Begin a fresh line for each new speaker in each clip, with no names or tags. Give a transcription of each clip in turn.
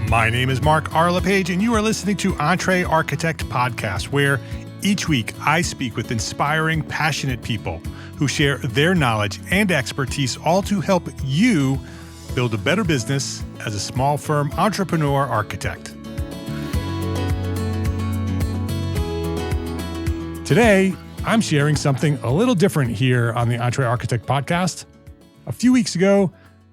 My name is Mark R. LePage, and you are listening to EntreArchitect Podcast, where each week I speak with inspiring, passionate people who share their knowledge and expertise, all to help you build a better business as a small firm entrepreneur architect. Today, I'm sharing something a little different here on the EntreArchitect Podcast. A few weeks ago,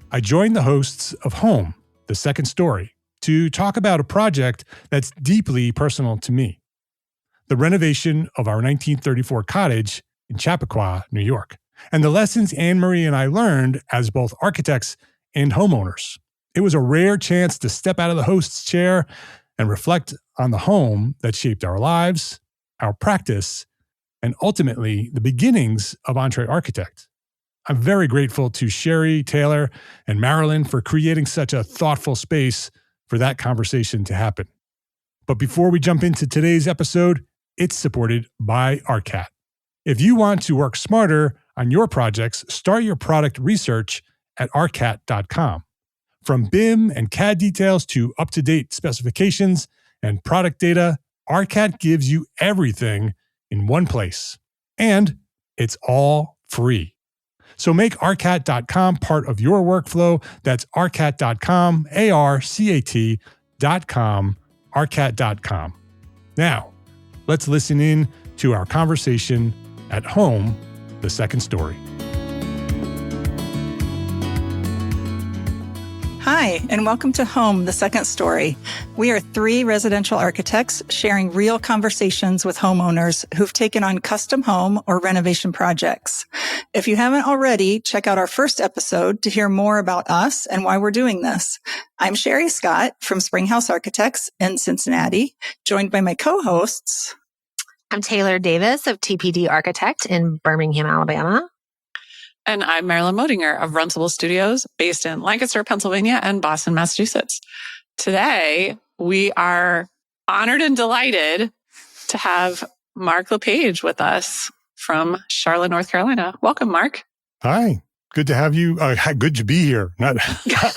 I joined the hosts of Home, the Second Story, to talk about a project that's deeply personal to me: the renovation of our 1934 cottage in Chappaqua, New York, and the lessons Annmarie and I learned as both architects and homeowners. It was a rare chance to step out of the host's chair and reflect on the home that shaped our lives, our practice, and ultimately the beginnings of EntreArchitect. I'm very grateful to Sheri, Taylor, and Marilyn for creating such a thoughtful space for that conversation to happen. But before we jump into today's episode, it's supported by ARCAT. If you want to work smarter on your projects, start your product research at arcat.com. From BIM and CAD details to up-to-date specifications and product data, ARCAT gives you everything in one place. And it's all free. So make arcat.com part of your workflow. That's arcat.com, ARCAT.com, arcat.com. Now, let's listen in to our conversation at Home, the Second Story.
Hi, and welcome to Home, the Second Story. We are three residential architects sharing real conversations with homeowners who've taken on custom home or renovation projects. If you haven't already, check out our first episode to hear more about us and why we're doing this. I'm Sheri Scott from Springhouse Architects in Cincinnati, joined by my co-hosts.
I'm Taylor Davis of TPD Architect in Birmingham, Alabama.
And I'm Marilyn Moedinger of Runcible Studios, based in Lancaster, Pennsylvania, and Boston, Massachusetts. Today, we are honored and delighted to have Mark LePage with us from Charlotte, North Carolina. Welcome, Mark.
Hi. Good to have you. Good to be here.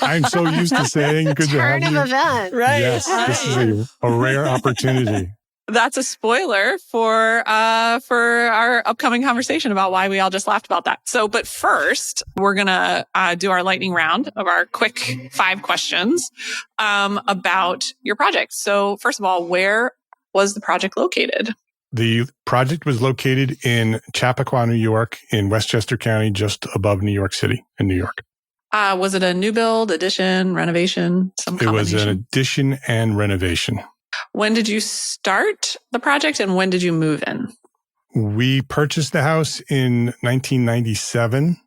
I'm so used to saying good to have you.
Turn of event.
Right.
Yes, this is a rare opportunity.
That's a spoiler for our upcoming conversation about why we all just laughed about that. So, but first, we're going to do our lightning round of our quick 5 questions about your project. So first of all, where was the project located?
The project was located in Chappaqua, New York, in Westchester County, just above New York City in New York.
Was it a new build, addition, renovation, some combination?
It was an addition and renovation.
When did you start the project and when did you move in?
We purchased the house in 1997,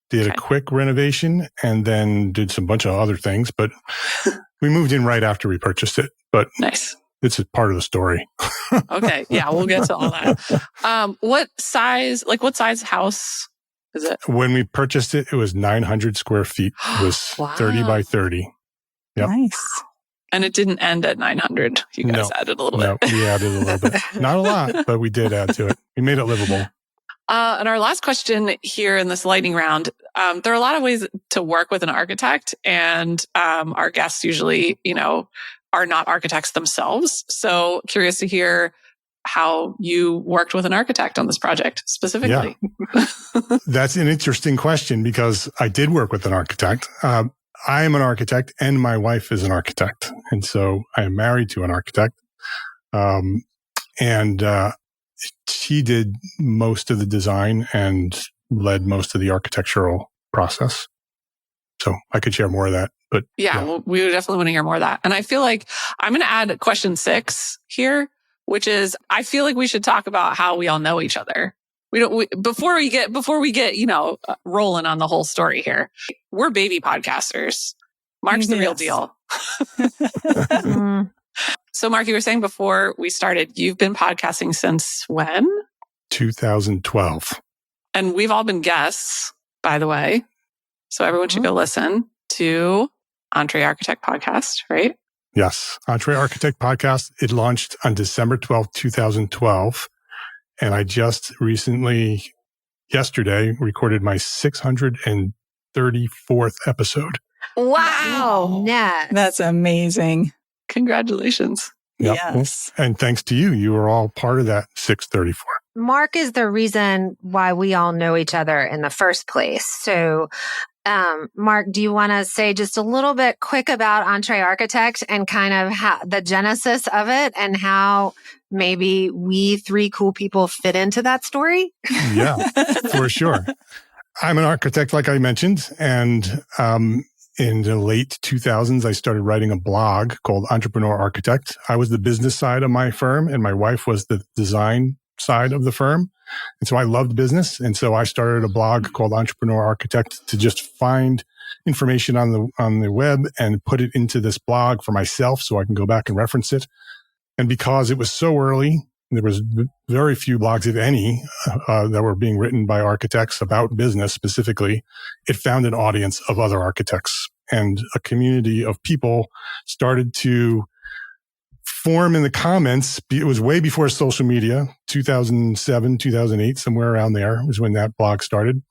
did a quick renovation, and then did some bunch of other things. But we moved in right after we purchased it. But
nice.
It's a part of the story.
Okay. Yeah, we'll get to all that. What size house is it?
When we purchased it, it was 900 square feet. It was
Wow.
30 by 30. Yep.
Nice.
And it didn't end at 900. You guys added a little bit.
No, we added a little bit. Not a lot, but we did add to it. We made it livable.
And our last question here in this lightning round, there are a lot of ways to work with an architect, and our guests usually, are not architects themselves. So curious to hear how you worked with an architect on this project specifically.
Yeah. That's an interesting question because I did work with an architect. I am an architect and my wife is an architect. And so I am married to an architect. She did most of the design and led most of the architectural process. So I could share more of that. But
yeah. Well, we would definitely want to hear more of that. And I feel like I'm going to add question 6 here, which is I feel like we should talk about how we all know each other. Before we get, rolling on the whole story here, we're baby podcasters. Mark's the real deal. So Mark, you were saying before we started, you've been podcasting since when?
2012.
And we've all been guests, by the way. So everyone should go listen to EntreArchitect Podcast, right?
Yes. EntreArchitect Podcast. It launched on December 12th, 2012. And I just recently, yesterday, recorded my 634th episode.
Wow. Net.
That's amazing.
Congratulations.
Yep.
Yes.
And thanks to you, you were all part of that 634.
Mark is the reason why we all know each other in the first place. So, Mark, do you want to say just a little bit quick about EntreArchitect and kind of how the genesis of it and how maybe we three cool people fit into that story?
Yeah, for sure. I'm an architect, like I mentioned, and in the late 2000s, I started writing a blog called EntreArchitect. I was the business side of my firm, and my wife was the design side of the firm. And so I loved business. And so I started a blog called EntreArchitect to just find information on the web and put it into this blog for myself so I can go back and reference it. And because it was so early, there was very few blogs, if any, that were being written by architects about business specifically. It found an audience of other architects, and a community of people started to form in the comments. It was way before social media, 2007, 2008, somewhere around there was when that blog started.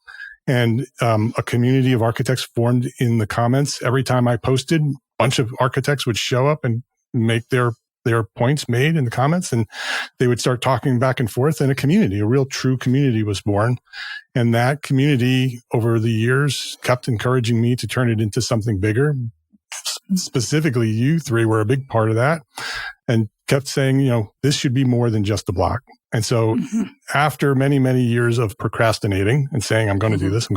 And a community of architects formed in the comments. Every time I posted, a bunch of architects would show up and make their points made in the comments, and they would start talking back and forth, and a real true community was born. And that community over the years kept encouraging me to turn it into something bigger. Specifically, you three were a big part of that and kept saying, this should be more than just a blog. And so after many, many years of procrastinating and saying, I'm going to do this,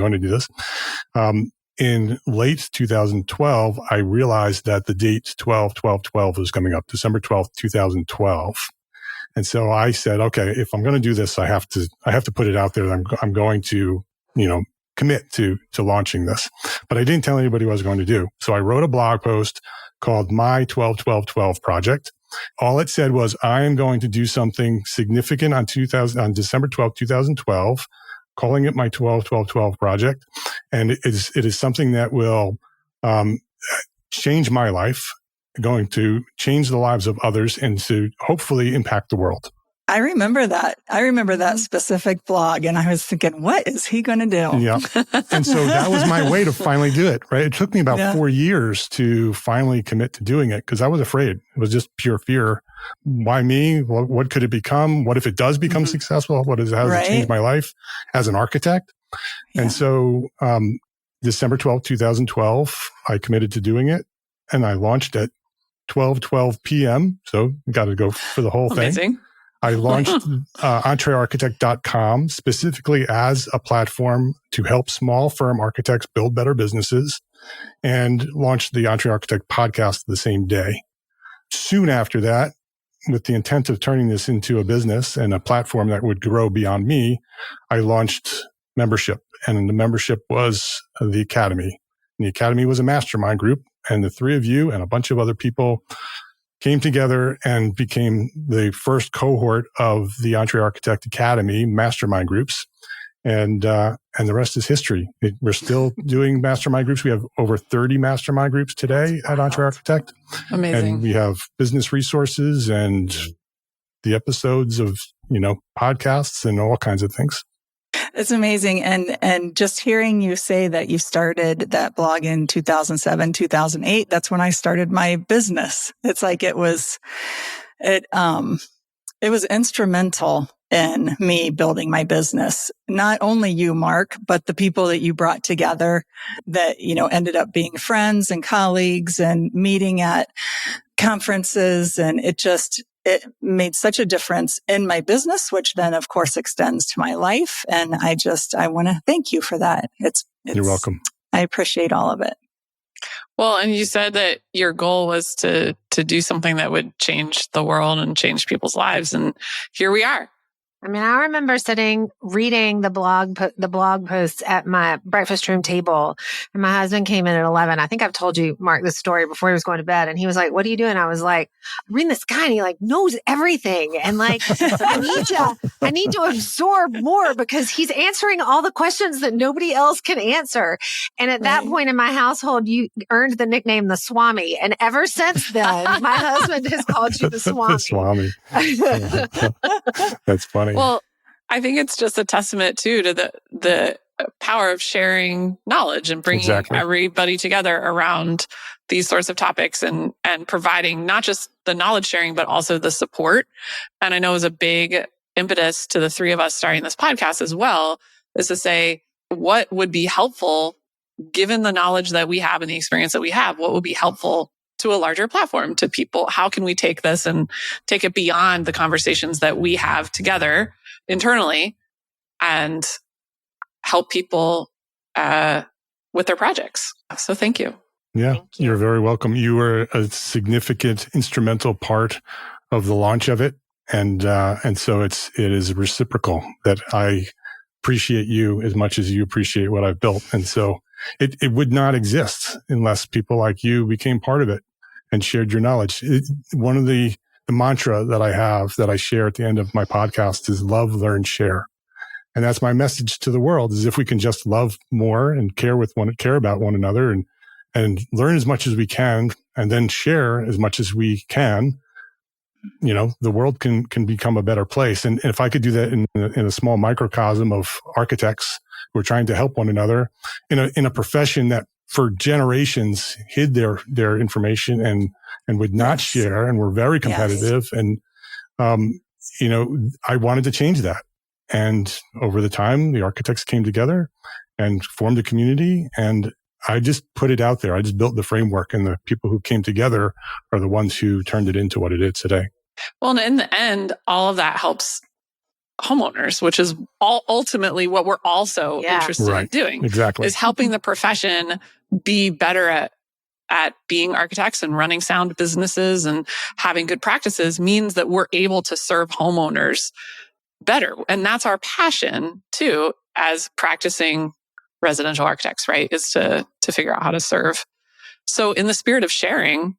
in late 2012, I realized that the date 12/12/12 was coming up, December 12th, 2012. And so I said, okay, if I'm going to do this, I have to put it out there that I'm going to, commit to launching this. But I didn't tell anybody what I was going to do. So I wrote a blog post called My 12/12/12 Project. All it said was, I am going to do something significant on December 12th, 2012, calling it my 12/12/12 project. And it is something that will change my life, going to change the lives of others, and to hopefully impact the world.
I remember that. I remember that specific blog, and I was thinking, what is he going to do?
Yeah. And so that was my way to finally do it, right? It took me about 4 years to finally commit to doing it because I was afraid. It was just pure fear. Why me? What could it become? What if it does become successful? How does it change my life as an architect? Yeah. And so December 12th, 2012, I committed to doing it, and I launched at 12:12 p.m. So you got to go for the whole thing. I launched EntreArchitect.com specifically as a platform to help small firm architects build better businesses, and launched the EntreArchitect Podcast the same day. Soon after that, with the intent of turning this into a business and a platform that would grow beyond me, I launched membership. And the membership was the Academy. And the Academy was a mastermind group, and the three of you and a bunch of other people came together and became the first cohort of the EntreArchitect Academy mastermind groups. And the rest is history. We're still doing mastermind groups. We have over 30 mastermind groups today at EntreArchitect.
Amazing.
And we have business resources and the episodes of, podcasts and all kinds of things.
It's amazing. And just hearing you say that you started that blog in 2007, 2008, that's when I started my business. It's like it was instrumental in me building my business. Not only you, Mark, but the people that you brought together that, ended up being friends and colleagues and meeting at conferences. And it made such a difference in my business, which then of course extends to my life. And I want to thank you for that.
You're welcome.
I appreciate all of it.
Well, and you said that your goal was to do something that would change the world and change people's lives. And here we are.
I mean, I remember reading the blog posts at my breakfast room table, and my husband came in at 11. I think I've told you, Mark, this story before he was going to bed, and he was like, "What are you doing?" I was like, "I'm reading this guy, and he knows everything, and I need to absorb more because he's answering all the questions that nobody else can answer." And at that point in my household, you earned the nickname the Swami, and ever since then, my husband has called you the Swami.
The Swami. That's funny.
Well, I think it's just a testament too to the power of sharing knowledge and bringing everybody together around these sorts of topics and providing not just the knowledge sharing, but also the support. And I know it was a big impetus to the three of us starting this podcast as well, is to say, what would be helpful given the knowledge that we have and the experience that we have? What would be helpful to a larger platform, to people? How can we take this and take it beyond the conversations that we have together internally and help people with their projects? So thank you.
Yeah, you're very welcome. You were a significant instrumental part of the launch of it. And so it is reciprocal that I appreciate you as much as you appreciate what I've built. And so it would not exist unless people like you became part of it and shared your knowledge. One of the mantra that I have that I share at the end of my podcast is love, learn, share. And that's my message to the world, is if we can just love more and care about one another and learn as much as we can and then share as much as we can, the world can become a better place. And if I could do that in a small microcosm of architects who are trying to help one another in a profession that for generations hid their information and would not share and were very competitive. Yes. And, I wanted to change that. And over the time, the architects came together and formed a community, and I just put it out there. I just built the framework, and the people who came together are the ones who turned it into what it is today.
Well, and in the end, all of that helps homeowners, which is ultimately what we're also interested in doing.
Exactly.
Is helping the profession be better at being architects and running sound businesses and having good practices means that we're able to serve homeowners better. And that's our passion too, as practicing residential architects, right? Is to figure out how to serve. So in the spirit of sharing,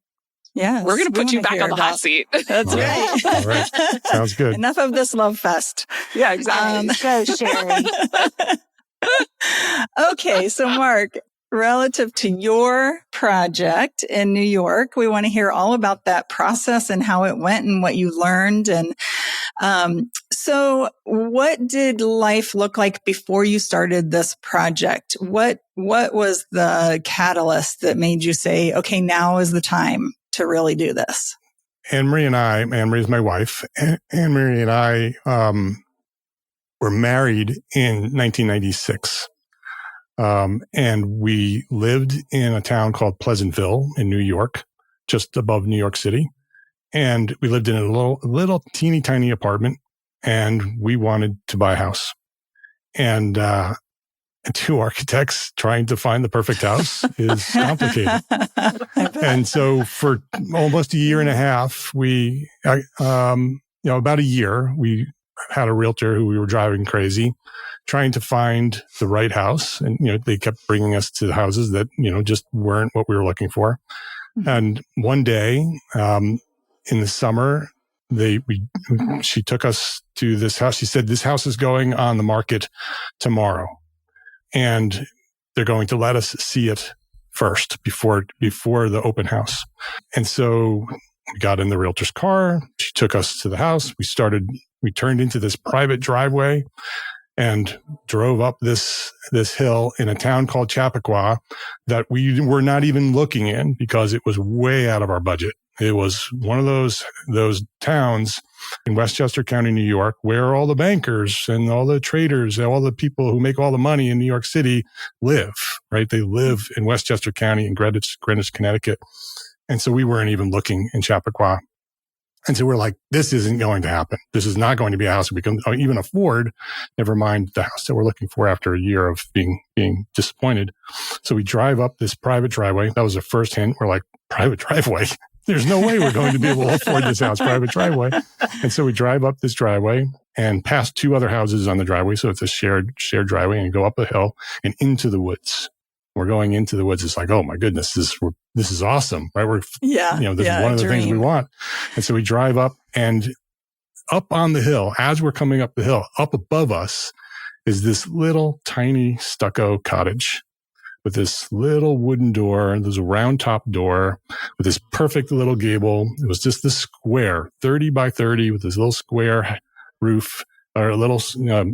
we're going to put you back on the hot seat.
That's right.
All right. Sounds good.
Enough of this love fest.
Yeah, exactly.
Go, Sheri.
Okay, so Mark, relative to your project in New York, we want to hear all about that process and how it went and what you learned. And so what did life look like before you started this project? What was the catalyst that made you say, okay, now is the time to really do this?
Annmarie is my wife. Annmarie and I were married in 1996. And we lived in a town called Pleasantville in New York, just above New York City. And we lived in a little teeny tiny apartment, and we wanted to buy a house. And two architects trying to find the perfect house is complicated. And so for almost a year and a half, about a year, we had a realtor who we were driving crazy, trying to find the right house. And, they kept bringing us to houses that, just weren't what we were looking for. Mm-hmm. And one day, in the summer, she took us to this house. She said, this house is going on the market tomorrow, and they're going to let us see it first before the open house. And so we got in the realtor's car. She took us to the house. We turned into this private driveway and drove up this hill in a town called Chappaqua that we were not even looking in because it was way out of our budget. It was one of those towns in Westchester County, New York, where all the bankers and all the traders, all the people who make all the money in New York City live, right? They live in Westchester County in Greenwich, Connecticut. And so we weren't even looking in Chappaqua. And so we're like, this isn't going to happen. This is not going to be a house we can even afford, never mind the house that we're looking for after a year of being disappointed. So we drive up this private driveway. That was the first hint. We're like, private driveway? There's no way we're going to be able to afford this house, private driveway. And so we drive up this driveway and past two other houses on the driveway. So it's a shared driveway, and go up a hill and into the woods. We're going into the woods. It's like, oh my goodness, this is awesome, right? This is one of the things we want. And so we drive up, and up on the hill, as we're coming up the hill, up above us is this little tiny stucco cottage with this little wooden door. There's a round top door with this perfect little gable. It was just this square, 30 by 30 with this little square roof, or a little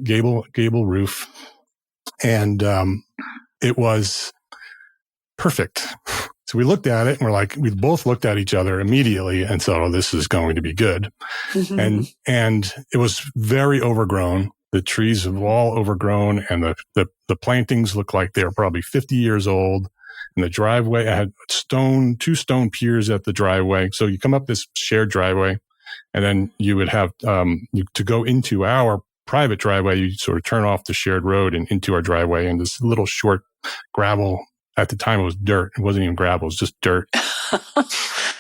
gable roof. And it was perfect. So we looked at it and we both looked at each other immediately and said, oh, this is going to be good. And it was very overgrown. The trees were all overgrown, and the plantings looked like they were probably 50 years old. And the driveway, I had two stone piers at the driveway. So you come up this shared driveway, and then you would have, to go into our private driveway, you sort of turn off the shared road and into our driveway, and this little short gravel. At the time, it was dirt. It wasn't even gravel. It was just dirt.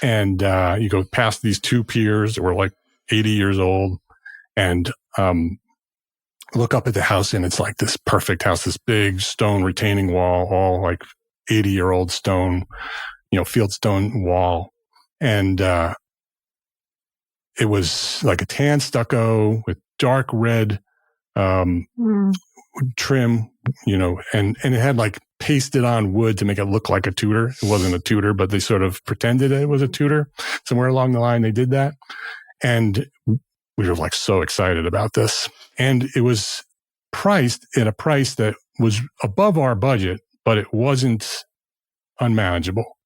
And you go past these two piers that were like 80 years old, and look up at the house, and it's like this perfect house, this big stone retaining wall, all like 80-year-old stone, field stone wall. And it was like a tan stucco with dark red trim, and it had like pasted on wood to make it look like a Tudor. It wasn't a Tudor, but they sort of pretended it was a Tudor. Somewhere along the line, they did that. And we were like so excited about this. And it was priced in a price that was above our budget, but it wasn't unmanageable.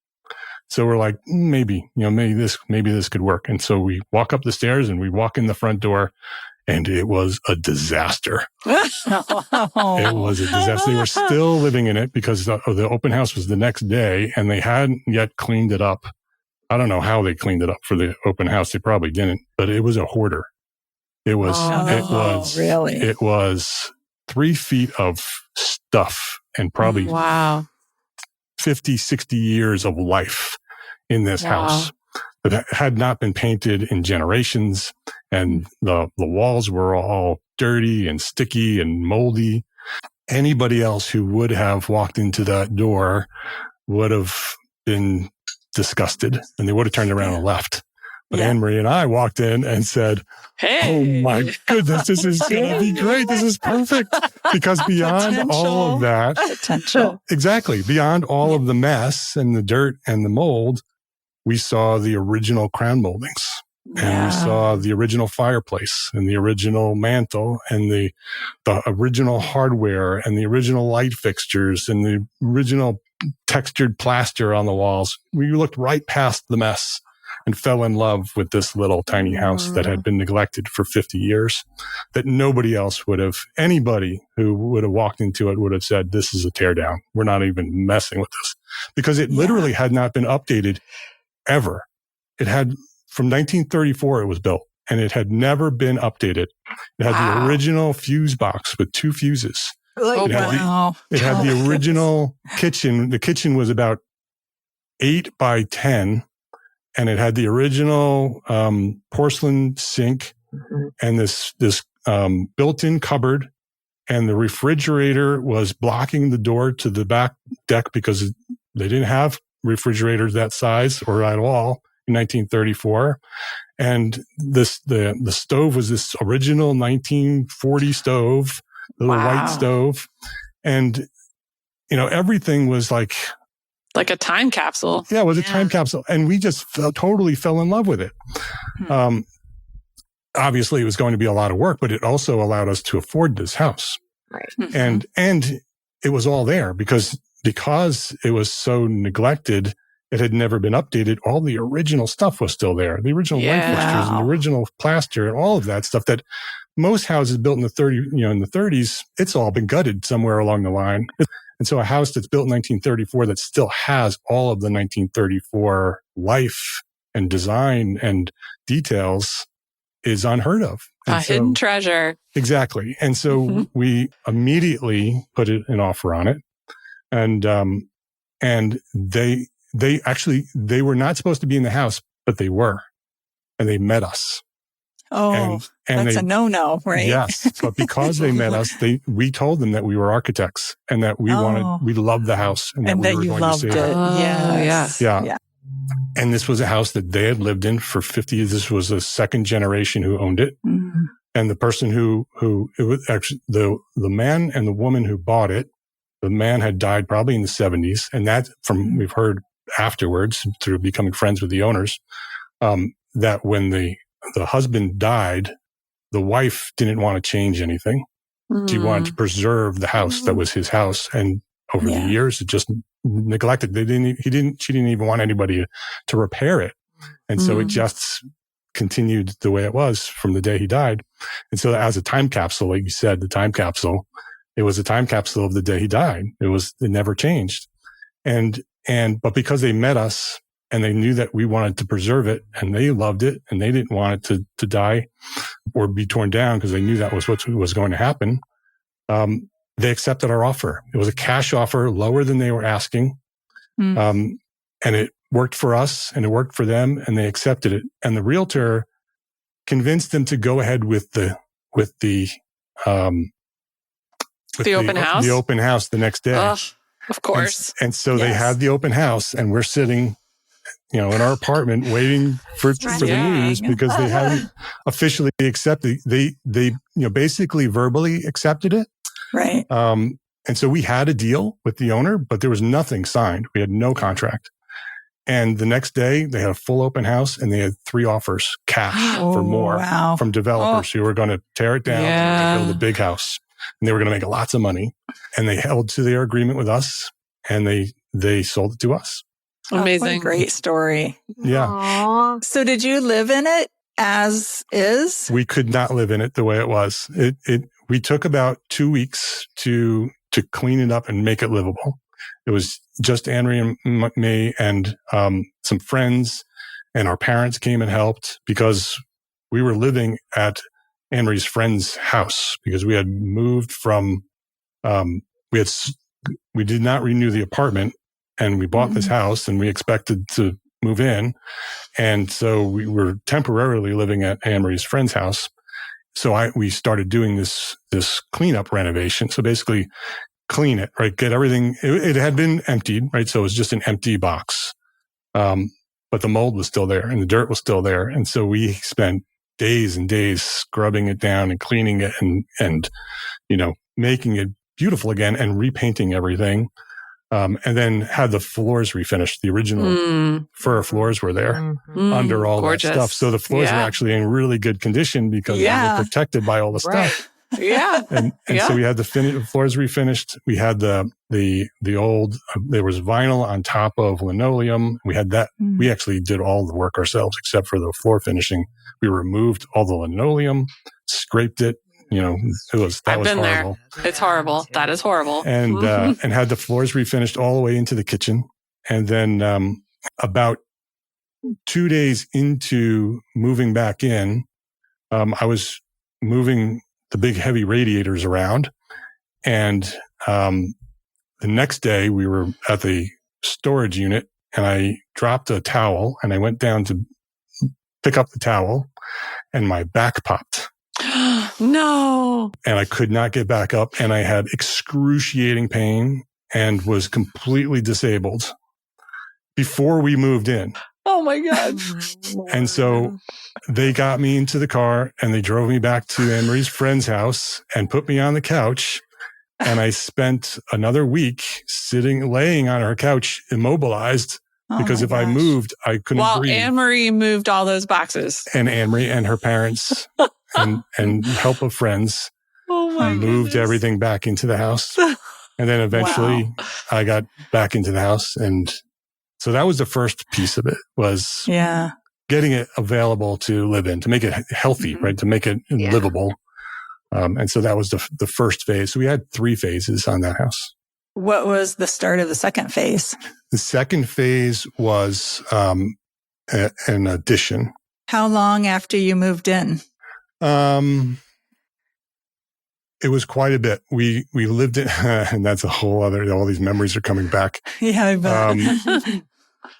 So we're like, maybe this could work. And so we walk up the stairs and we walk in the front door, and it was a disaster. It was a disaster. They were still living in it because the open house was the next day, and they hadn't yet cleaned it up. I don't know how they cleaned it up for the open house. They probably didn't, but it was a hoarder. It was
really?
It was 3 feet of stuff and probably 50, 60 years of life in this house that had not been painted in generations. And the walls were all dirty and sticky and moldy. Anybody else who would have walked into that door would have been disgusted, and they would have turned around and left. But Annmarie and I walked in and said, hey, oh my goodness, this is going to be great. This is perfect. Because beyond all of that, exactly, beyond all of the mess and the dirt and the mold, we saw the original crown moldings. And we saw the original fireplace and the original mantle and the original hardware and the original light fixtures and the original textured plaster on the walls. We looked right past the mess and fell in love with this little tiny house that had been neglected for 50 years, that nobody else would have, anybody who would have walked into it would have said, this is a teardown. We're not even messing with this, because it literally had not been updated ever. It had, from 1934, it was built, and it had never been updated. It had the original fuse box with 2 fuses. It had the original kitchen. The kitchen was about 8 by 10. And it had the original porcelain sink and this built-in cupboard, and the refrigerator was blocking the door to the back deck because they didn't have refrigerators that size or at all in 1934. And the stove was this original 1940 stove, little white stove, and everything was like
a time capsule.
Yeah, it was a time capsule. And we just totally fell in love with it. Obviously, it was going to be a lot of work, but it also allowed us to afford this house.
Right.
And it was all there because it was so neglected, it had never been updated. All the original stuff was still there. The original light fixtures and the original plaster and all of that stuff that most houses built in the 30s, it's all been gutted somewhere along the line. And so a house that's built in 1934 that still has all of the 1934 life and design and details is unheard of.
And hidden treasure.
Exactly. And so we immediately put an offer on it. And they were not supposed to be in the house, but they were. And they met us.
Oh, and that's a no-no, right?
Yes, but because they met us, we told them that we were architects and that we loved the house and that we were going to save it. Yeah. And this was a house that they had lived in for 50 years. This was a second generation who owned it. Mm-hmm. And the person who it was actually the man and the woman who bought it, the man had died probably in the 70s. And that we've heard afterwards through becoming friends with the owners, that when the husband died, the wife didn't want to change anything. He wanted to preserve the house that was his house. And over the years, it just neglected. She didn't even want anybody to repair it. And so it just continued the way it was from the day he died. And so as a time capsule, like you said, it was a time capsule of the day he died. It never changed. But because they met us and they knew that we wanted to preserve it and they loved it and they didn't want it to die or be torn down because they knew that was what was going to happen, they accepted our offer. It was a cash offer, lower than they were asking. And it worked for us and it worked for them and they accepted it. And the realtor convinced them to go ahead with the open house? The open house the next day.
Of course.
And so they had the open house and we're sitting, in our apartment waiting for the news because they hadn't officially accepted. They basically verbally accepted it.
Right.
And so we had a deal with the owner, but there was nothing signed. We had no contract. And the next day they had a full open house and they had 3 offers cash for more from developers who were going to tear it down and build a big house. And they were going to make lots of money. And they held to their agreement with us and they sold it to us.
Amazing.
What a great story.
Yeah.
Aww.
So did you live in it as is?
We could not live in it the way it was. We took about 2 weeks to clean it up and make it livable. It was just Annmarie and me and some friends, and our parents came and helped because we were living at Annmarie's friend's house because we had moved from we did not renew the apartment and we bought this house and we expected to move in. And so we were temporarily living at Annmarie's friend's house. So we started doing this cleanup renovation. So basically clean it, right? Get everything. It had been emptied, right? So it was just an empty box. But the mold was still there and the dirt was still there. And so we spent days and days scrubbing it down and cleaning it and making it beautiful again and repainting everything. And then had the floors refinished. The original fir floors were there under all that stuff. So the floors were actually in really good condition because they were protected by all the stuff.
Yeah.
And so we had the floors refinished. We had the old, there was vinyl on top of linoleum. We had that. We actually did all the work ourselves except for the floor finishing. We removed all the linoleum, scraped it. That was horrible.
There. It's horrible. That is horrible.
And and had the floors refinished all the way into the kitchen. And then about 2 days into moving back in, I was moving the big heavy radiators around. And the next day we were at the storage unit and I dropped a towel and I went down to pick up the towel and my back popped.
No.
And I could not get back up and I had excruciating pain and was completely disabled before we moved in.
Oh my God.
And so they got me into the car and they drove me back to Annmarie's friend's house and put me on the couch. And I spent another week laying on her couch, immobilized, because if I moved, I couldn't breathe.
While Annmarie moved all those boxes.
And Annmarie and her parents and help of friends moved everything back into the house. And then eventually I got back into the house. And so that was the first piece of it, was getting it available to live in, to make it healthy, right? To make it livable. And so that was the first phase. So we had 3 phases on that house.
What was the start of the second phase?
The second phase was an addition.
How long after you moved in?
It was quite a bit. We lived in, and that's a whole other, all these memories are coming back.
Yeah, I bet.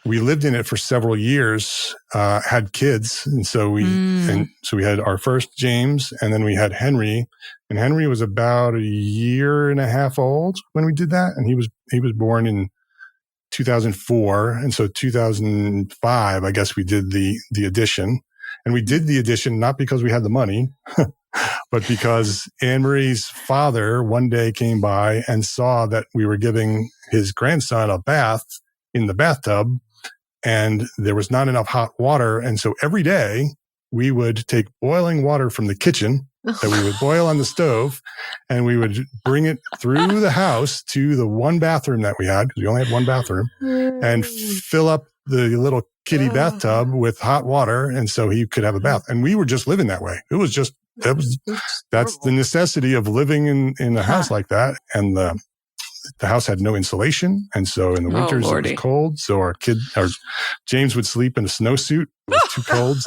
We lived in it for several years, had kids. And so we had our first James and then we had Henry, and Henry was about 1.5 years old when we did that. And he was born in 2004. And so 2005, I guess we did the addition, and we did the addition, not because we had the money, but because Annmarie's father one day came by and saw that we were giving his grandson a bath in the bathtub, and there was not enough hot water. And so every day we would take boiling water from the kitchen that we would boil on the stove, and we would bring it through the house to the one bathroom that we had, because we only had one bathroom, and fill up the little kiddie bathtub with hot water, and so he could have a bath. And we were just living that way. That's the necessity of living in a house like that. And the house had no insulation, and so in the winters it was cold. So James would sleep in a snowsuit. It was too cold.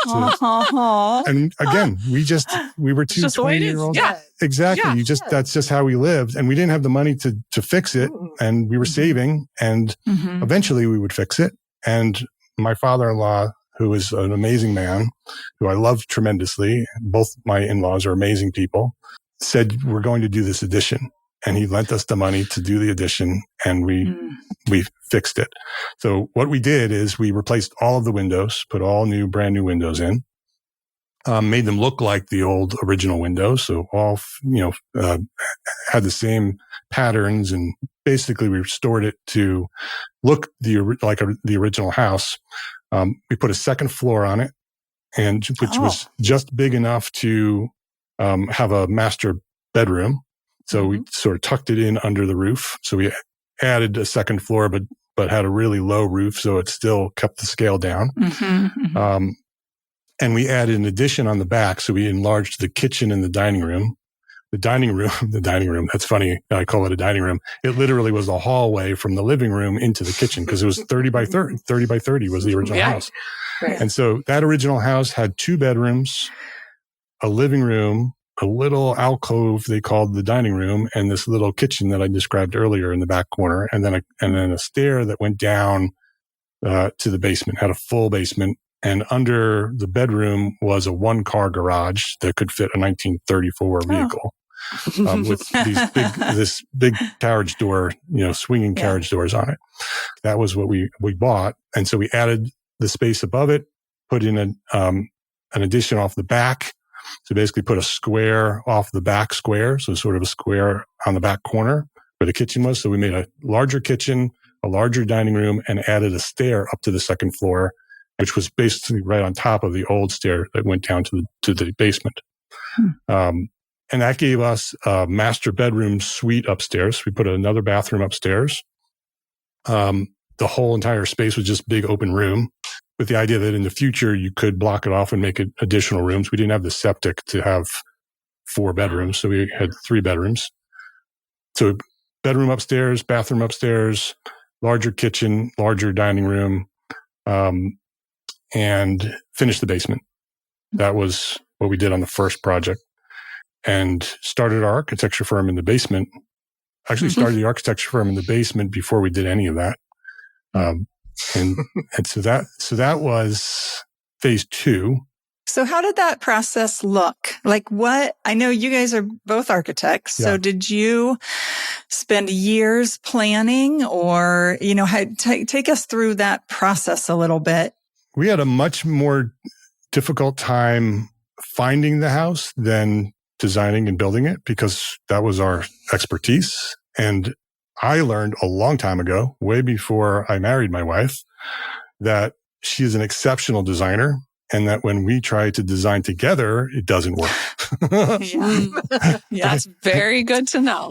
And again, we were two 20-year-olds.
Yeah,
exactly.
Yeah.
That's just how we lived, and we didn't have the money to fix it, and we were saving, and eventually we would fix it. And my father-in-law, who is an amazing man, who I love tremendously, both my in-laws are amazing people, said, we're going to do this addition. And he lent us the money to do the addition, and we fixed it. So what we did is we replaced all of the windows, put all brand new windows in, made them look like the old original windows. So all, had the same patterns, and basically we restored it to look like the original house. We put a second floor on it, which was just big enough to have a master bedroom. So we sort of tucked it in under the roof. So we added a second floor, but had a really low roof, so it still kept the scale down. And we added an addition on the back. So we enlarged the kitchen and the dining room. The dining room, that's funny. I call it a dining room. It literally was a hallway from the living room into the kitchen, because it was 30 by 30 was the original house. Right. And so that original house had 2 bedrooms, a living room, a little alcove they called the dining room, and this little kitchen that I described earlier in the back corner, and then a stair that went down to the basement. Had a full basement, and under the bedroom was a 1-car garage that could fit a 1934 vehicle, with this big carriage door, swinging carriage doors on it. That was what we bought, and so we added the space above it, put in an addition off the back. So basically put a square off the back square. So sort of a square on the back corner where the kitchen was. So we made a larger kitchen, a larger dining room, and added a stair up to the second floor, which was basically right on top of the old stair that went down to the basement. And that gave us a master bedroom suite upstairs. We put another bathroom upstairs. The whole entire space was just big open room, with the idea that in the future you could block it off and make it additional rooms. We didn't have the septic to have 4 bedrooms, so we had 3 bedrooms. So bedroom upstairs, bathroom upstairs, larger kitchen, larger dining room, and finished the basement. That was what we did on the first project, and started our architecture firm in the basement. Actually started the architecture firm in the basement before we did any of that. And so that was phase 2.
So how did that process look? Like I know you guys are both architects. Yeah. So did you spend years planning, or, take us through that process a little bit?
We had a much more difficult time finding the house than designing and building it, because that was our expertise. And I learned a long time ago, way before I married my wife, that she is an exceptional designer, and that when we try to design together, it doesn't work.
That's very good to know.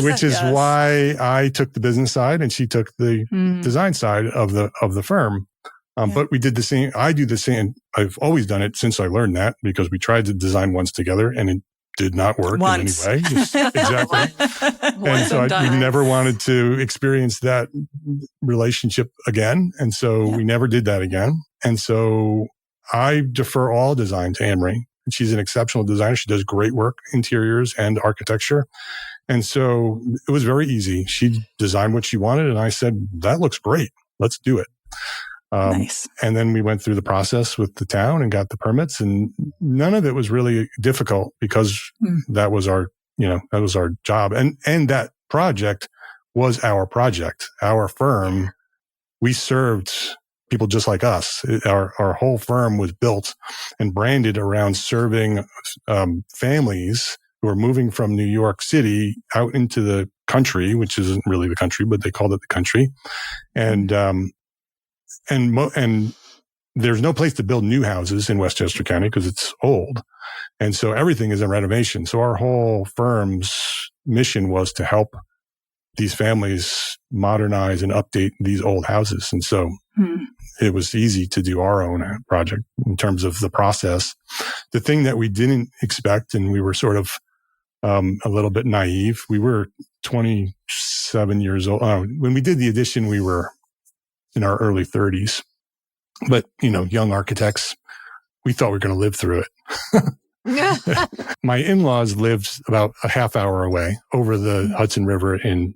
Which is why I took the business side and she took the design side of the firm. But we did the same. I do the same. I've always done it since I learned that, because we tried to design once together and it did not work in any way. Exactly. And so we never wanted to experience that relationship again. And so we never did that again. And so I defer all design to Annmarie. She's an exceptional designer. She does great work, interiors and architecture. And so it was very easy. She designed what she wanted, and I said, that looks great. Let's do it.
Nice.
And then we went through the process with the town and got the permits, and none of it was really difficult, because that was our job. And that project was our project. Our firm, we served people just like us. Our whole firm was built and branded around serving families who are moving from New York City out into the country, which isn't really the country, but they called it the country. And there's no place to build new houses in Westchester County because it's old. And so everything is in renovation. So our whole firm's mission was to help these families modernize and update these old houses. And so it was easy to do our own project in terms of the process. The thing that we didn't expect, and we were sort of a little bit naive, we were 27 years old. When we did the addition, we were in our early 30s. But, young architects, we thought we were going to live through it. My in-laws lived about a half hour away over the Hudson River in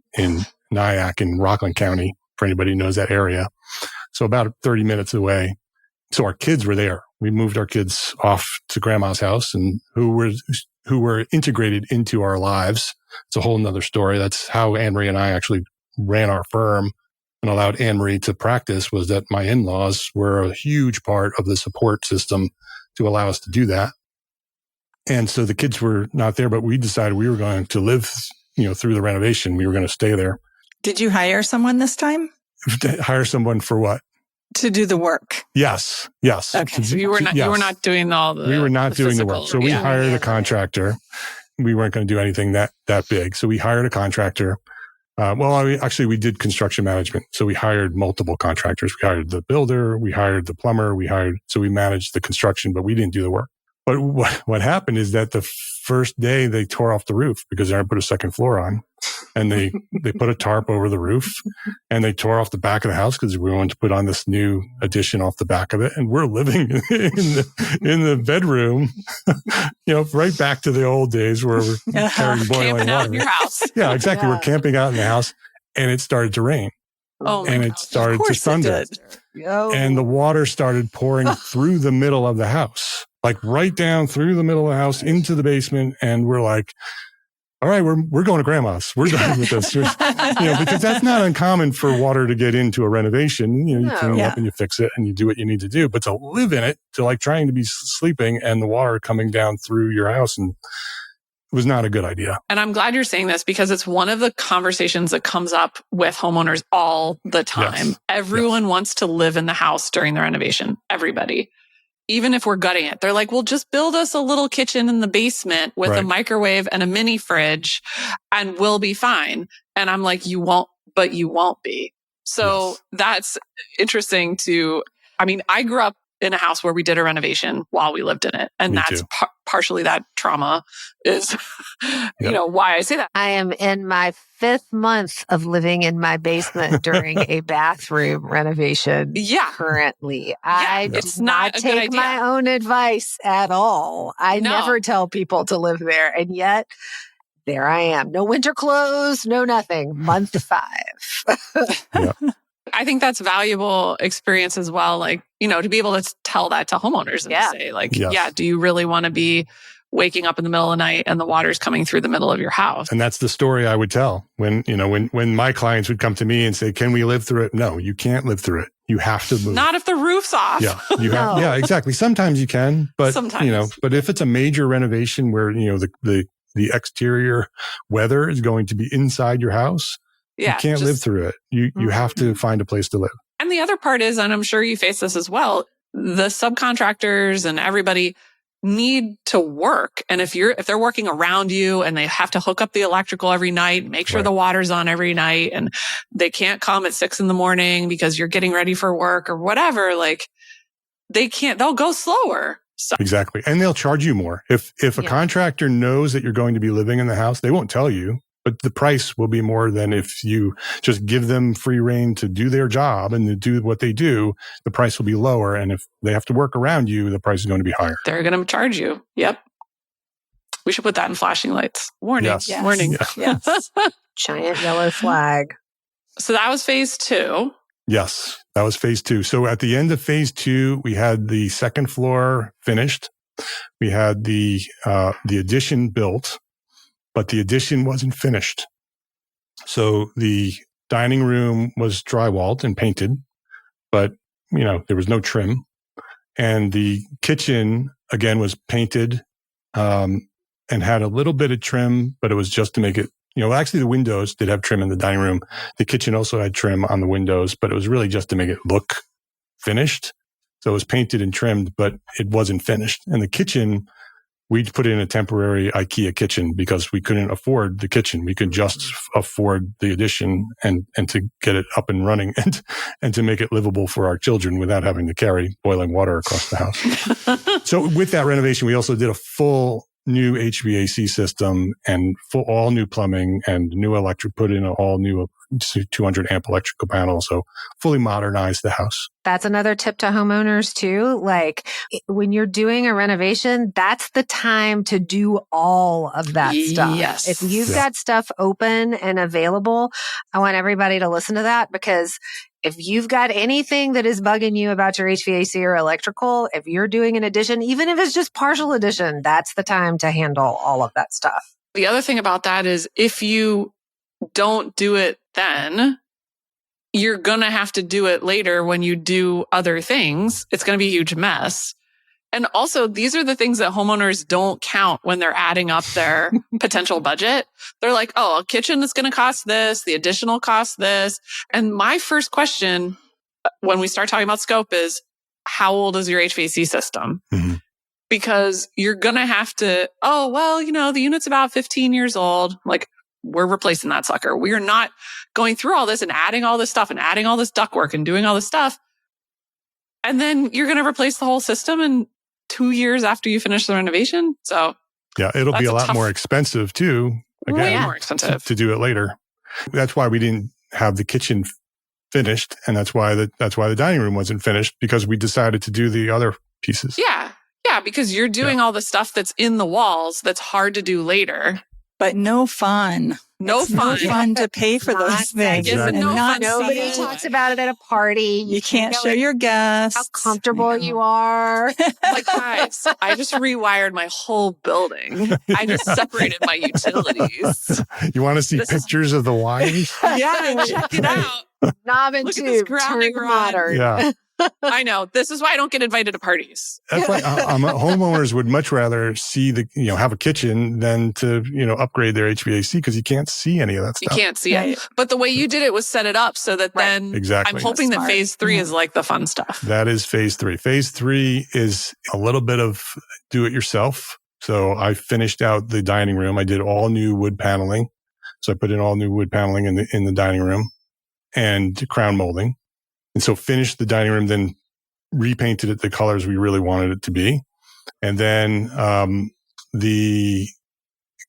Nyack in Rockland County, for anybody who knows that area. So about 30 minutes away. So our kids were there. We moved our kids off to grandma's house, and who were integrated into our lives. It's a whole nother story. That's how Annmarie and I actually ran our firm and allowed Annmarie to practice, was that my in-laws were a huge part of the support system to allow us to do that. And so the kids were not there, but we decided we were going to live, through the renovation. We were going to stay there.
Did you hire someone this time?
Hire someone for what?
To do the work.
Yes.
Okay.
So you were not doing all the
We were not doing the work. So we hired a contractor. We weren't going to do anything that big. So we hired a contractor. We did construction management. So we hired multiple contractors. We hired the builder, we hired the plumber, so we managed the construction, but we didn't do the work. But what happened is that the first day they tore off the roof because they hadn't put a second floor on, and they put a tarp over the roof, and they tore off the back of the house because we wanted to put on this new addition off the back of it. And we're living in the bedroom, right back to the old days where we're carrying boiling
camping
water.
out in your house.
Yeah, exactly. Yeah. We're camping out in the house, and it started to rain. And it started to thunder. And the water started pouring through the middle of the house, like right down through the middle of the house into the basement. And we're like, all right, we're going to grandma's. We're done with this. Because that's not uncommon for water to get into a renovation. You clean it up and you fix it and you do what you need to do. But to live in it, to like trying to be sleeping and the water coming down through your house, and it was not a good idea.
And I'm glad you're saying this because it's one of the conversations that comes up with homeowners all the time. Yes. Everyone wants to live in the house during the renovation. Everybody. Even if we're gutting it, they're like, well, just build us a little kitchen in the basement with a microwave and a mini fridge and we'll be fine. And I'm like, you won't be. So that's interesting I grew up in a house where we did a renovation while we lived in it. And that's partially that trauma is, why I say that.
I am in my 5th month of living in my basement during a bathroom renovation. Currently. I do not take my own advice at all. I never tell people to live there. And yet there I am. No winter clothes, no nothing. Month 5.
I think that's valuable experience as well. Like, to be able to tell that to homeowners and say do you really want to be waking up in the middle of the night and the water's coming through the middle of your house? And
that's the story I would tell when my clients would come to me and say, can we live through it? No, you can't live through it. You have to move.
Not if the roof's off.
Yeah, yeah, exactly. Sometimes you can, but but if it's a major renovation where, the exterior weather is going to be inside your house, you can't live through it. You have to find a place to live.
And the other part is, and I'm sure you face this as well, the subcontractors and everybody need to work. And if they're working around you and they have to hook up the electrical every night, make sure the water's on every night, and they can't come at 6 a.m. because you're getting ready for work or whatever, like they'll go slower. So. Exactly.
And they'll charge you more. If a contractor knows that you're going to be living in the house, they won't tell you. But the price will be more than if you just give them free rein to do their job and to do what they do, the price will be lower. And if they have to work around you, the price is going to be higher.
They're going to charge you. Yep. We should put that in flashing lights. Warning.
Yes.
Warning.
Yes.
Giant yellow flag.
So that was phase 2.
Yes, that was phase 2. So at the end of phase 2, we had the second floor finished. We had the addition built. But the addition wasn't finished. So the dining room was drywalled and painted, but, there was no trim. And the kitchen, again, was painted and had a little bit of trim, but it was just to make it, actually the windows did have trim in the dining room. The kitchen also had trim on the windows, but it was really just to make it look finished. So it was painted and trimmed, but it wasn't finished. And the kitchen, we put in a temporary IKEA kitchen because we couldn't afford the kitchen. We could just afford the addition and to get it up and running and to make it livable for our children without having to carry boiling water across the house. So with that renovation, we also did a full new HVAC system and all new plumbing and new electric, put in all new 200 amp electrical panels. So fully modernized the house.
That's another tip to homeowners too. Like when you're doing a renovation, that's the time to do all of that stuff.
Yes.
If you've got stuff open and available, I want everybody to listen to that, because if you've got anything that is bugging you about your HVAC or electrical, if you're doing an addition, even if it's just partial addition, that's the time to handle all of that stuff.
The other thing about that is if you don't do it then, you're going to have to do it later when you do other things. It's going to be a huge mess. And also, these are the things that homeowners don't count when they're adding up their potential budget. They're like, oh, a kitchen is going to cost this, the additional cost this. And my first question when we start talking about scope is, how old is your HVAC system?
Mm-hmm.
Because you're going to have to, oh, well, the unit's about 15 years old. Like, we're replacing that sucker. We are not going through all this and adding all this stuff and adding all this ductwork and doing all this stuff. And then you're going to replace the whole system in 2 years after you finish the renovation. So
yeah, it'll be a lot more expensive too. Again,
way more expensive
to do it later. That's why we didn't have the kitchen finished, and that's why the dining room wasn't finished, because we decided to do the other pieces.
Yeah, because you're doing all the stuff that's in the walls that's hard to do later.
But no fun.
No fun
to pay for those things.
Exactly.
And
Nobody talks about it at a party.
You can't show your guests
how comfortable you are.
Like, guys, I just rewired my whole building. I just separated my utilities.
You want to see pictures of the wires?
Yeah, check it out.
Knob and
Look at this
tube,
grounding
turn
rod.
modern.
Yeah.
I know. This is why I don't get invited to parties.
That's why homeowners would much rather see have a kitchen than to, upgrade their HVAC, because you can't see any of that stuff.
You can't see it. But the way you did it was set it up so that then
Exactly.
I'm hoping that phase 3 is like the fun stuff.
That is phase 3. Phase 3 is a little bit of do it yourself. So I finished out the dining room. I did all new wood paneling. So I put in all new wood paneling in the dining room and crown molding. And so finished the dining room, then repainted it the colors we really wanted it to be. And then the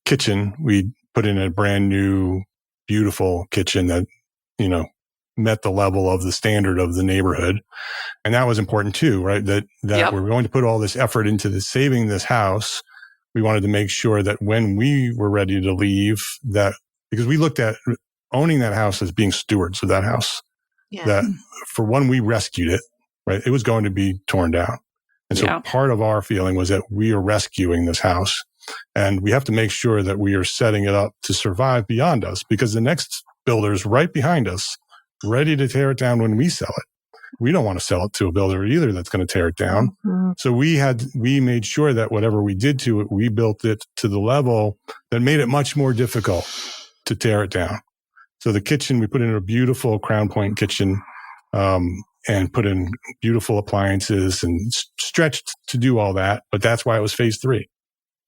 kitchen, we put in a brand new, beautiful kitchen that, met the level of the standard of the neighborhood. And that was important too, right? That we're going to put all this effort into saving this house. We wanted to make sure that when we were ready to leave, because we looked at owning that house as being stewards of that house.
Yeah.
That for when we rescued it, right, it was going to be torn down. And so part of our feeling was that we are rescuing this house, and we have to make sure that we are setting it up to survive beyond us, because the next builder's right behind us, ready to tear it down when we sell it. We don't want to sell it to a builder either that's going to tear it down. Mm-hmm. So we made sure that whatever we did to it, we built it to the level that made it much more difficult to tear it down. So the kitchen, we put in a beautiful crown point kitchen, and put in beautiful appliances and stretched to do all that. But that's why it was phase 3.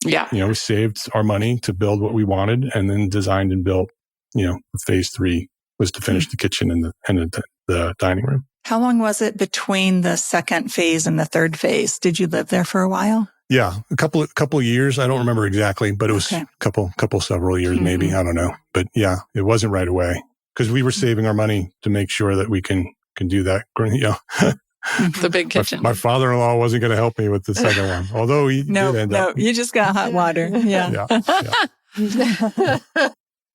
Yeah.
We saved our money to build what we wanted, and then designed and built, phase 3 was to finish the kitchen and the dining room.
How long was it between the second phase and the third phase? Did you live there for a while?
Yeah, a couple of years. I don't remember exactly, but it was several years, maybe. I don't know. But yeah, it wasn't right away, because we were saving our money to make sure that we can do that.
The big kitchen.
My father-in-law wasn't going to help me with the second one, although he did end up.
No, you just got hot water. Yeah.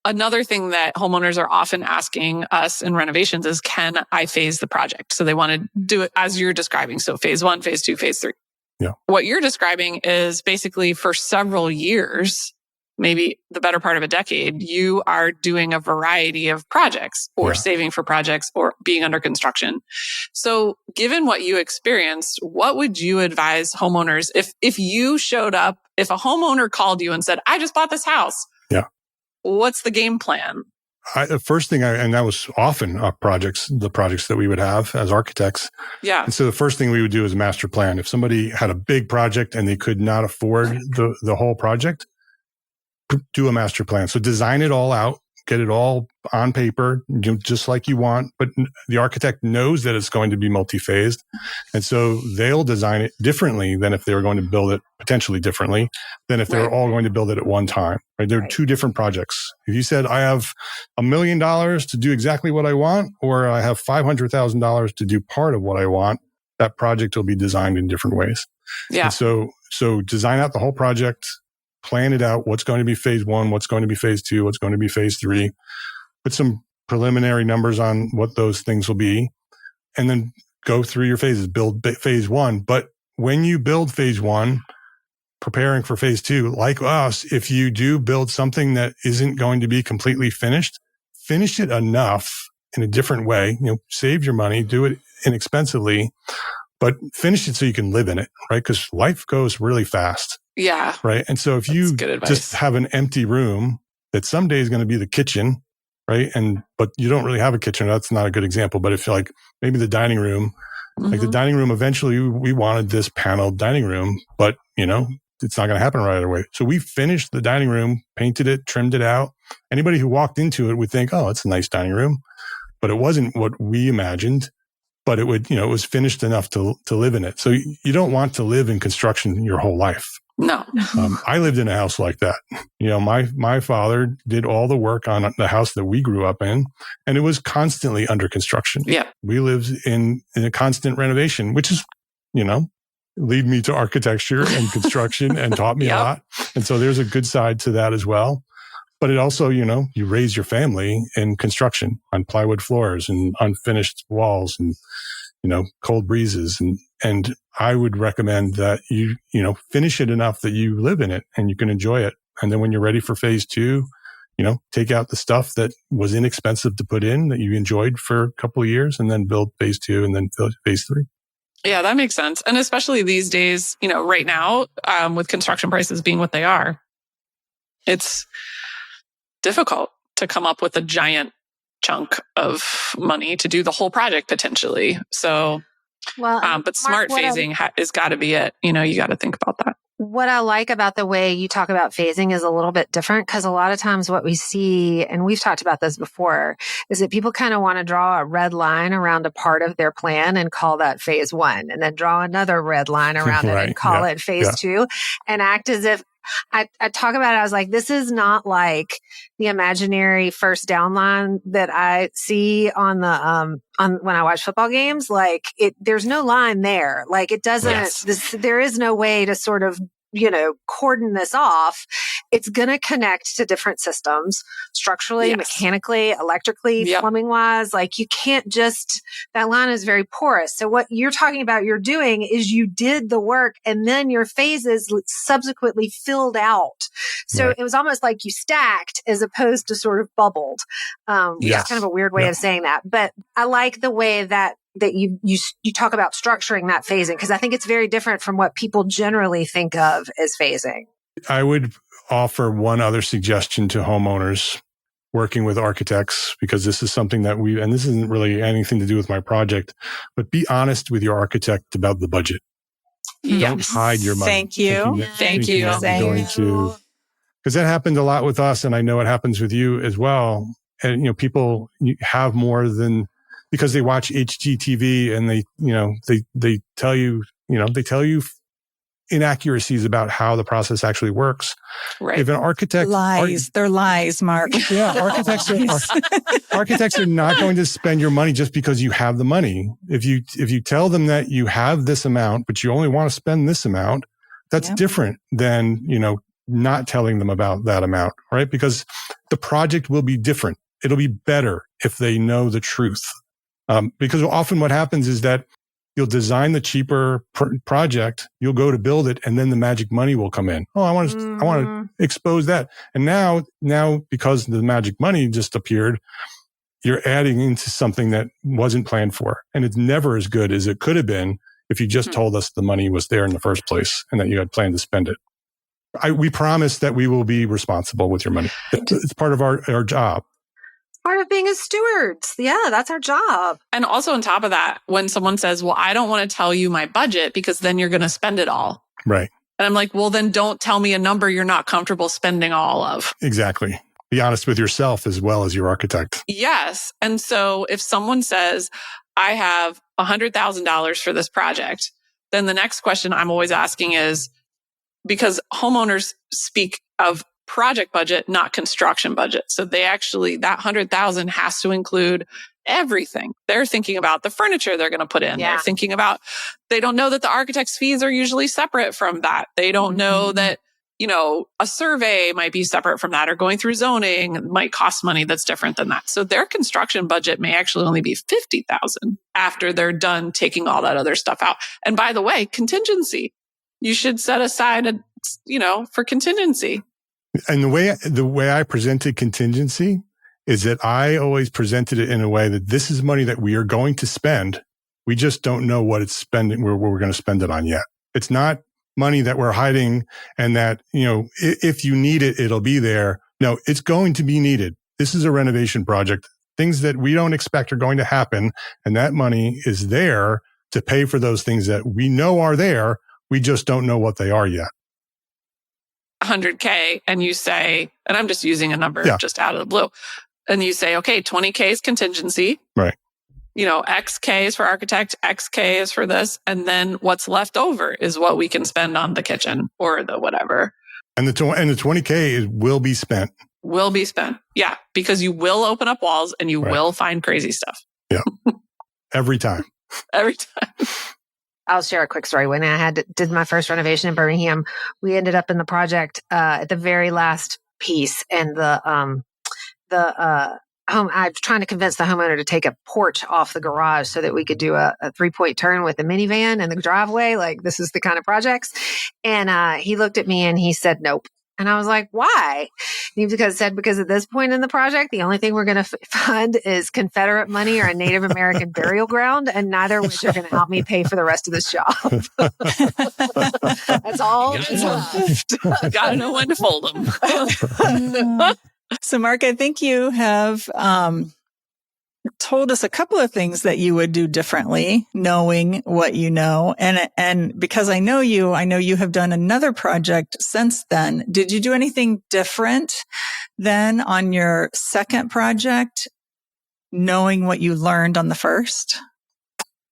Another thing that homeowners are often asking us in renovations is, can I phase the project? So they want to do it as you're describing. So phase 1, phase 2, phase 3.
Yeah.
What you're describing is basically for several years, maybe the better part of a decade, you are doing a variety of projects or saving for projects or being under construction. So given what you experienced, what would you advise homeowners if you showed up, if a homeowner called you and said, I just bought this house?
Yeah.
What's the game plan?
the first thing, and that was often the projects that we would have as architects.
Yeah.
And so the first thing we would do is master plan. If somebody had a big project and they could not afford the whole project, do a master plan. So design it all out, get it all on paper, just like you want. But the architect knows that it's going to be multi-phased. And so they'll design it differently than if they were going to build it, potentially differently than if they were all going to build it at one time. Right? They're two different projects. If you said, I have $1 million to do exactly what I want, or I have $500,000 to do part of what I want, that project will be designed in different ways.
Yeah.
And so design out the whole project, plan it out, what's going to be phase 1, what's going to be phase 2, what's going to be phase 3, put some preliminary numbers on what those things will be, and then go through your phases, build phase 1. But when you build phase 1, preparing for phase 2, like us, if you do build something that isn't going to be completely finished, finish it enough in a different way, save your money, do it inexpensively, but finish it so you can live in it, right? Because life goes really fast.
Yeah.
Right. And so if you just have an empty room that someday is going to be the kitchen, right? But you don't really have a kitchen. That's not a good example. But if like maybe the dining room, like the dining room, eventually we wanted this paneled dining room, but it's not going to happen right away. So we finished the dining room, painted it, trimmed it out. Anybody who walked into it would think, oh, it's a nice dining room, but it wasn't what we imagined. But it would, it was finished enough to live in it. So you don't want to live in construction your whole life.
No.
I lived in a house like that. My father did all the work on the house that we grew up in, and it was constantly under construction.
Yeah.
We lived in a constant renovation, which is, lead me to architecture and construction and taught me a lot. And so there's a good side to that as well. But it also, you raise your family in construction on plywood floors and unfinished walls and, cold breezes. And I would recommend that you finish it enough that you live in it and you can enjoy it. And then when you're ready for phase 2, take out the stuff that was inexpensive to put in that you enjoyed for a couple of years, and then build phase 2 and then phase 3.
Yeah, that makes sense. And especially these days, right now, with construction prices being what they are, it's difficult to come up with a giant chunk of money to do the whole project potentially. So, but smart phasing has got to be it. You got to think about that.
What I like about the way you talk about phasing is a little bit different, because a lot of times what we see, and we've talked about this before, is that people kind of want to draw a red line around a part of their plan and call that phase 1, and then draw another red line around it and call it phase 2, and act as if I talk about it. I was like, this is not like the imaginary first down line that I see on the on when I watch football games. Like there's no line there. Like it doesn't. There is no way to sort of cordon this off. It's going to connect to different systems structurally, mechanically, electrically, plumbing wise. Like you can't that line is very porous. So what you're talking about, you're doing is you did the work and then your phases subsequently filled out. So it was almost like you stacked as opposed to sort of bubbled. Which is kind of a weird way of saying that. But I like the way that you talk about structuring that phasing, because I think it's very different from what people generally think of as phasing.
I would offer one other suggestion to homeowners working with architects, because this is something that and this isn't really anything to do with my project, but be honest with your architect about the budget. Don't hide your money.
Thank you.
Thank you.
Because that happened a lot with us, and I know it happens with you as well. And, people have more than, because they watch HGTV and they tell you, inaccuracies about how the process actually works. Right. If an architect
they're lies, Mark.
Yeah, architects are not going to spend your money just because you have the money. If you tell them that you have this amount, but you only want to spend this amount, that's different than, not telling them about that amount, right? Because the project will be different. It'll be better if they know the truth. Because often what happens is that you'll design the cheaper project, you'll go to build it, and then the magic money will come in. Oh, I want to expose that. And now because the magic money just appeared, you're adding into something that wasn't planned for. And it's never as good as it could have been if you just told us the money was there in the first place and that you had planned to spend it. We promise that we will be responsible with your money. It's part of our job.
part of being a steward. Yeah, that's our job.
And also on top of that, when someone says, well, I don't want to tell you my budget because then you're going to spend it all.
Right.
And I'm like, well, then don't tell me a number you're not comfortable spending all of.
Exactly. Be honest with yourself as well as your architect.
Yes. And so if someone says, I have $100,000 for this project, then the next question I'm always asking is, because homeowners speak of project budget, not construction budget. So they actually, that 100,000 has to include everything. They're thinking about the furniture they're going to put in.
Yeah.
They're thinking about, they don't know that the architect's fees are usually separate from that. They don't know that, a survey might be separate from that, or going through zoning might cost money that's different than that. So their construction budget may actually only be 50,000 after they're done taking all that other stuff out. And by the way, contingency, you should set aside for contingency.
And the way I presented contingency is that I always presented it in a way that this is money that we are going to spend. We just don't know what it's spending, where we're going to spend it on yet. It's not money that we're hiding and that, if you need it, it'll be there. No, it's going to be needed. This is a renovation project. Things that we don't expect are going to happen. And that money is there to pay for those things that we know are there. We just don't know what they are yet.
100K, and you say, and I'm just using a number just out of the blue, and you say, okay, 20K is contingency.
Right.
XK is for architect, XK is for this. And then what's left over is what we can spend on the kitchen or the whatever.
And the 20K will be spent.
Will be spent. Yeah. Because you will open up walls and you will find crazy stuff.
Yeah. Every time.
Every time.
I'll share a quick story. When I did my first renovation in Birmingham, we ended up in the project at the very last piece, and the home. I was trying to convince the homeowner to take a porch off the garage so that we could do a 3-point turn with the minivan in the driveway. Like, this is the kind of projects. And he looked at me and he said, "Nope." And I was like, "Why?" And he said, because at this point in the project, the only thing we're going to fund is Confederate money or a Native American burial ground, and neither of which are going to help me pay for the rest of this job. That's all that's left.
Got to know when to fold them.
So, Mark, I think you have told us a couple of things that you would do differently, knowing what you know. And because I know you have done another project since then. Did you do anything different then on your second project, knowing what you learned on the first?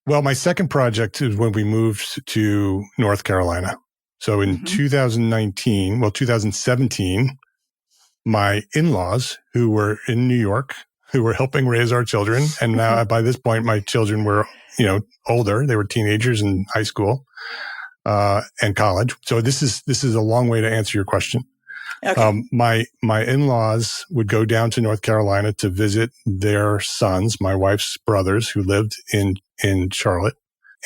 Well, my second project is when we moved to North Carolina. So in 2017, my in-laws, who were in New York, who were helping raise our children. And now by this point, my children were, older. They were teenagers in high school, and college. So this is a long way to answer your question. Okay. My in-laws would go down to North Carolina to visit their sons, my wife's brothers, who lived in Charlotte,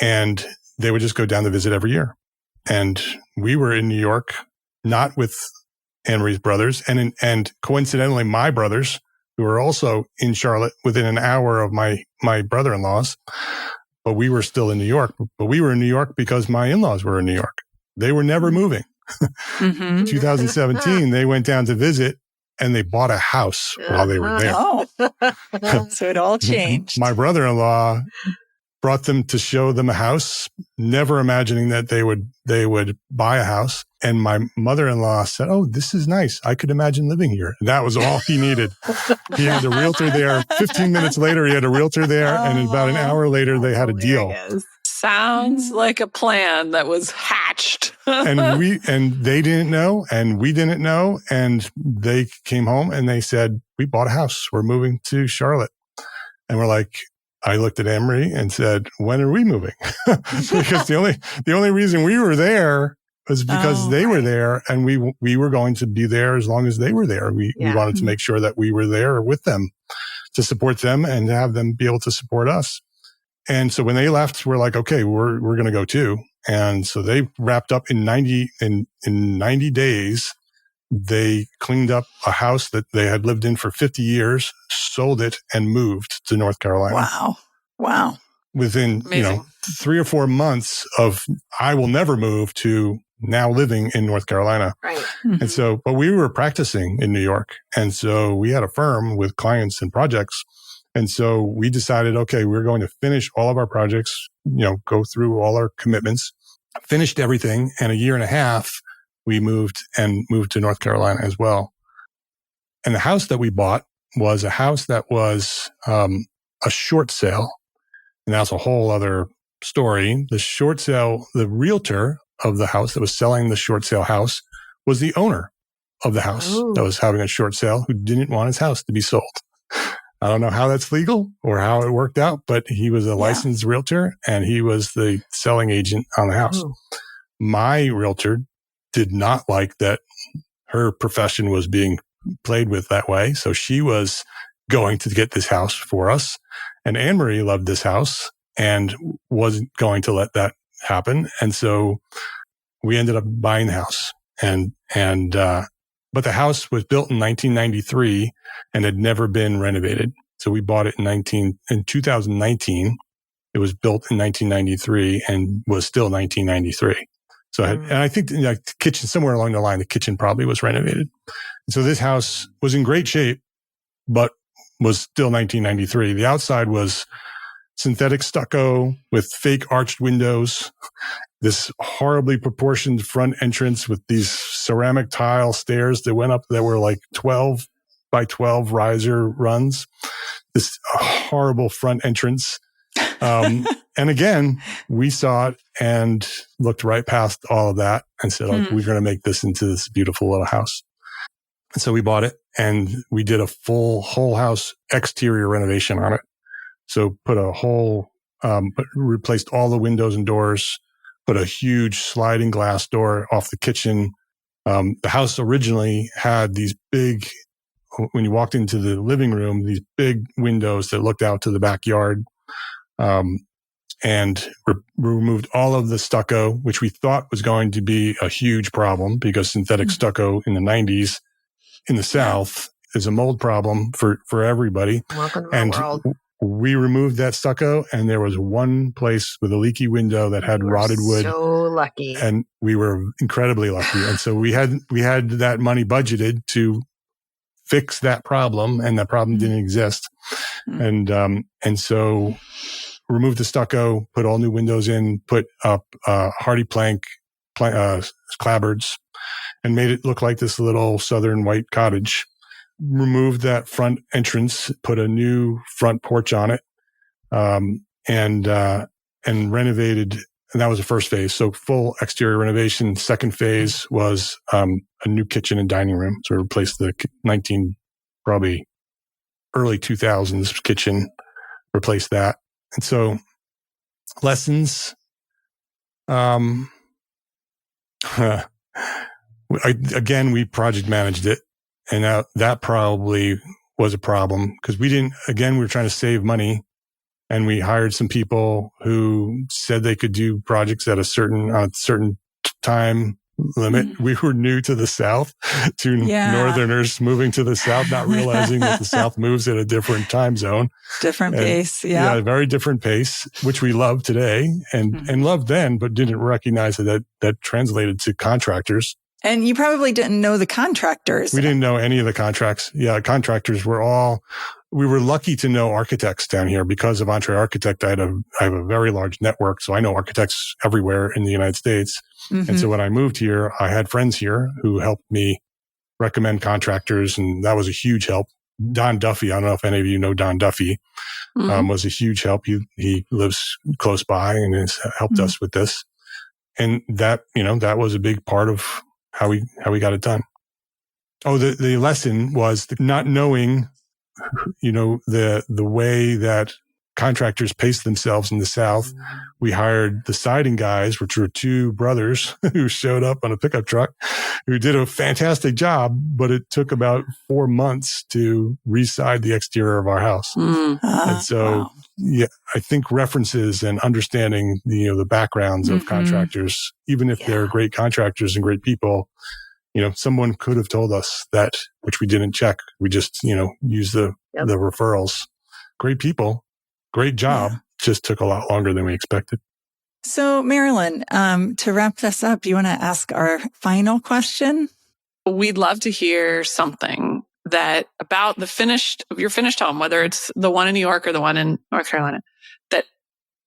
and they would just go down to visit every year. And we were in New York, not with Annmarie's brothers, and coincidentally, my brothers, who were also in Charlotte within an hour of my brother-in-laws, but we were still in New York. But we were in New York because my in-laws were in New York. They were never moving. 2017, they went down to visit, and they bought a house while they were there.
Oh, so it all changed.
My brother-in-law brought them to show them a house, never imagining that they would buy a house. And my mother-in-law said, "Oh, this is nice. I could imagine living here." And that was all he needed. He had a realtor there. 15 minutes later, he had a realtor there. And about an hour later, they had a deal.
Sounds like a plan that was hatched.
and they didn't know, and we didn't know. And they came home and they said, "We bought a house. We're moving to Charlotte." And we're like, I looked at Annmarie and said, "When are we moving?" Because the only reason we were there was because they were there, and we were going to be there as long as they were there. We wanted to make sure that we were there with them to support them and to have them be able to support us. And so when they left, we're like, okay, we're going to go too. And so they wrapped up in 90 days. They cleaned up a house that they had lived in for 50 years, sold it, and moved to North Carolina.
Wow.
Within,
Amazing.
3 or 4 months of, I will never move, to now living in North Carolina.
Right.
Mhm.
And so, but we were practicing in New York. And so we had a firm with clients and projects. And so we decided, okay, we're going to finish all of our projects, go through all our commitments, finished everything. And a year and a half, we moved to North Carolina as well. And the house that we bought was a house that was a short sale. And that's a whole other story. The short sale, the realtor of the house that was selling the short sale house was the owner of the house that was having a short sale who didn't want his house to be sold. I don't know how that's legal or how it worked out, but he was a licensed realtor and he was the selling agent on the house. My realtor did not like that her profession was being played with that way. So she was going to get this house for us. And Annmarie loved this house and wasn't going to let that happen. And so we ended up buying the house. But the house was built in 1993 and had never been renovated. So we bought it in 2019. It was built in 1993 and was still 1993. So, and I think the kitchen, somewhere along the line, the kitchen probably was renovated. And so this house was in great shape, but was still 1993. The outside was synthetic stucco with fake arched windows, this horribly proportioned front entrance with these ceramic tile stairs that went up that were like 12 by 12 riser runs, this horrible front entrance. And again, we saw it and looked right past all of that and said, we're going to make this into this beautiful little house. And so we bought it and we did a whole house exterior renovation on it. So replaced all the windows and doors, put a huge sliding glass door off the kitchen. The house originally had these big, when you walked into the living room, these big windows that looked out to the backyard. And removed all of the stucco, which we thought was going to be a huge problem because synthetic stucco in the 90s in the South is a mold problem for everybody.
Welcome to my world.
We removed that stucco and there was one place with a leaky window that had rotted wood.
So lucky.
And we were incredibly lucky. And so we had that money budgeted to fix that problem and that problem didn't exist. And so removed the stucco, put all new windows in, put up hardy plank clapboards, and made it look like this little southern white cottage. Removed that front entrance, put a new front porch on it, and renovated. And that was the first phase. So full exterior renovation. Second phase was a new kitchen and dining room. So we replaced the probably early 2000s kitchen, replaced that. And so lessons, we project managed it. And that probably was a problem because we were trying to save money and we hired some people who said they could do projects at a certain time limit. We were new to the South, to Northerners moving to the South, not realizing that the South moves at a different time zone.
Different pace. Yeah.
Yeah, very different pace, which we love today and loved then, but didn't recognize that translated to contractors.
And you probably didn't know the contractors.
We didn't know any of the contracts. Yeah, contractors we were lucky to know architects down here because of EntreArchitect. I have a very large network. So I know architects everywhere in the United States. Mm-hmm. And so when I moved here, I had friends here who helped me recommend contractors. And that was a huge help. Don Duffy, I don't know if any of you know Don Duffy, was a huge help. He lives close by and has helped us with this. And that was a big part of how we got it done. Oh, the lesson was not knowing, the way that contractors pace themselves in the South. We hired the siding guys, which were two brothers who showed up on a pickup truck who did a fantastic job, but it took about 4 months to re-side the exterior of our house. And so, I think references and understanding, the backgrounds of contractors, even if they're great contractors and great people, someone could have told us that, which we didn't check. We just, used the referrals. Great people, great job, just took a lot longer than we expected.
So, Marilyn, to wrap this up, you want to ask our final question?
We'd love to hear something that about your finished home, whether it's the one in New York or the one in North Carolina, that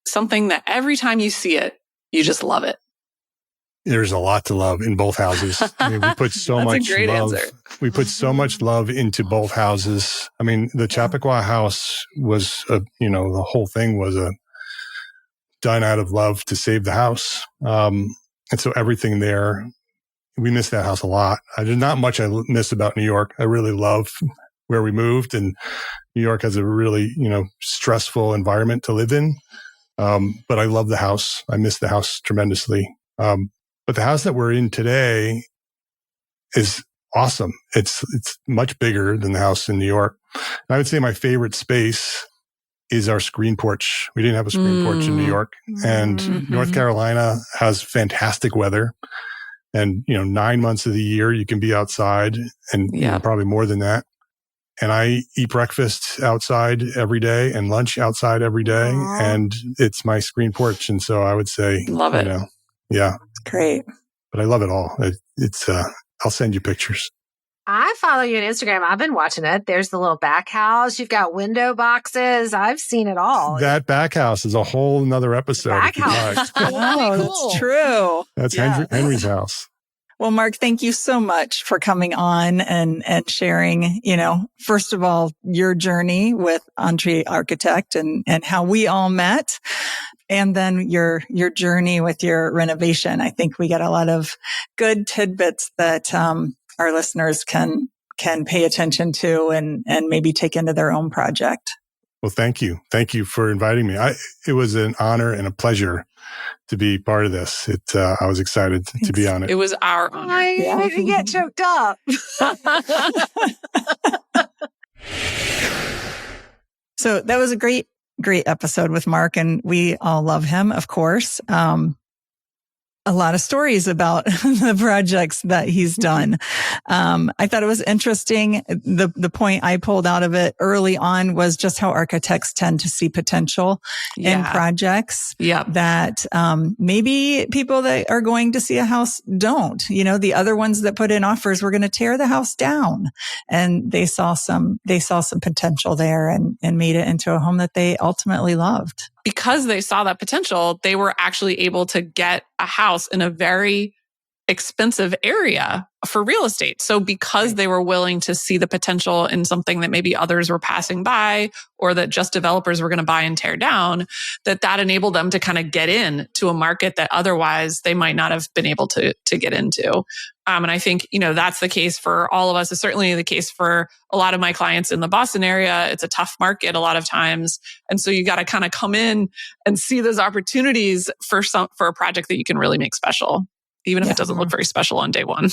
something that every time you see it, you just love it.
There's a lot to love in both houses. I mean, we put so much love.
Answer.
We put so much love into both houses. I mean, the Chappaqua house was, the whole thing was done out of love to save the house. And so everything there, we miss that house a lot. There's not much I miss about New York. I really love where we moved, and New York has a really, stressful environment to live in. But I love the house. I miss the house tremendously. But the house that we're in today is awesome. It's much bigger than the house in New York. And I would say my favorite space is our screen porch. We didn't have a screen porch in New York, and North Carolina has fantastic weather. And, 9 months of the year, you can be outside, and probably more than that. And I eat breakfast outside every day and lunch outside every day.
Aww.
And it's my screen porch. And so I would say,
love it.
Yeah.
Great.
But I love it all. I'll send you pictures.
I follow you on Instagram. I've been watching it. There's the little back house. You've got window boxes. I've seen it all.
That back house is a whole nother episode.
Back house.
Oh, that's true.
That's Henry's house.
Well, Mark, thank you so much for coming on and sharing, first of all, your journey with EntreArchitect and how we all met. And then your journey with your renovation. I think we got a lot of good tidbits that our listeners can pay attention to and maybe take into their own project.
Well, thank you. Thank you for inviting me. It was an honor and a pleasure to be part of this. I was excited to be on it.
It was our honor.
I get choked up.
So that was a great episode with Mark, and we all love him, of course. A lot of stories about the projects that he's done. I thought it was interesting. The point I pulled out of it early on was just how architects tend to see potential in projects that maybe people that are going to see a house don't. The other ones that put in offers were going to tear the house down, and they saw some potential there and made it into a home that they ultimately loved.
Because they saw that potential, they were actually able to get a house in a very expensive area for real estate. So because they were willing to see the potential in something that maybe others were passing by or that just developers were going to buy and tear down, that enabled them to kind of get in to a market that otherwise they might not have been able to get into. And I think, that's the case for all of us. It's certainly the case for a lot of my clients in the Boston area. It's a tough market a lot of times. And so you got to kind of come in and see those opportunities for a project that you can really make special, even if it doesn't look very special on day one.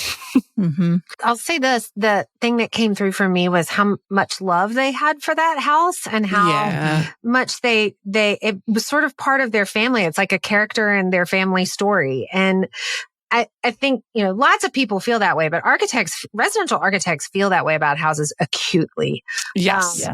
I'll say this, the thing that came through for me was how much love they had for that house and how much it was sort of part of their family. It's like a character in their family story. And I think, lots of people feel that way, but residential architects feel that way about houses acutely.
Yes.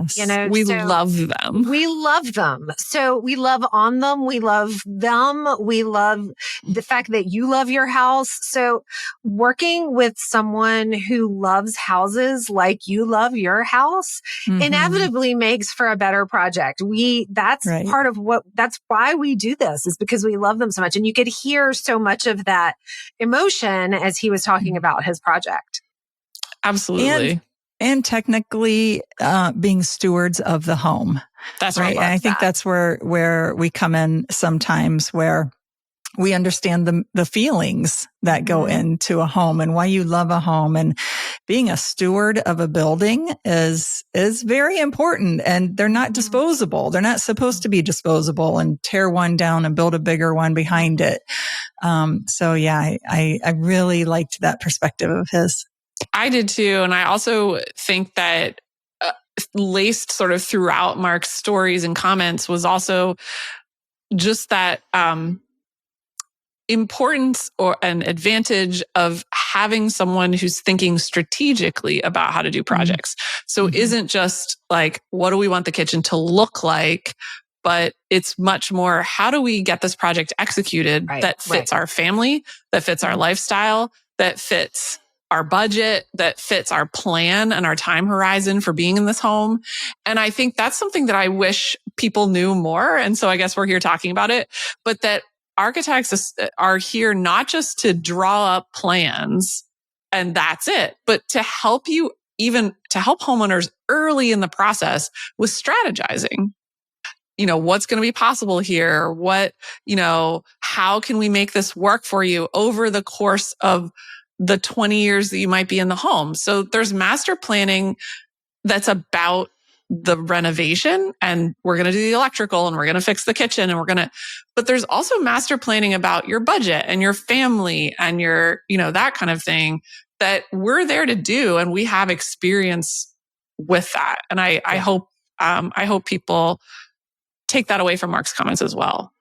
We love them.
We love them. So we love on them. We love them. We love the fact that you love your house. So working with someone who loves houses like you love your house inevitably makes for a better project. That's part of that's why we do this, is because we love them so much. And you could hear so much of that emotion as he was talking about his project.
Absolutely.
And technically being stewards of the home.
That's
right. And I think that's where we come in sometimes, where we understand the feelings that go into a home and why you love a home. And being a steward of a building is very important, and they're not disposable. They're not supposed to be disposable and tear one down and build a bigger one behind it. I really liked that perspective of his.
I did too. And I also think that laced sort of throughout Mark's stories and comments was also just that importance or an advantage of having someone who's thinking strategically about how to do projects. So isn't just like, what do we want the kitchen to look like? but it's much more, how do we get this project executed that fits our family, that fits our lifestyle, that fits our budget, that fits our plan and our time horizon for being in this home. And I think that's something that I wish people knew more. And so I guess we're here talking about it, but that architects are here not just to draw up plans and that's it, but to help you, even to help homeowners early in the process with strategizing. What's going to be possible here? How can we make this work for you over the course of the 20 years that you might be in the home? So there's master planning that's about the renovation, and we're going to do the electrical and we're going to fix the kitchen but there's also master planning about your budget and your family and your, that kind of thing that we're there to do. And we have experience with that. And I hope people take that away from Mark's comments as well.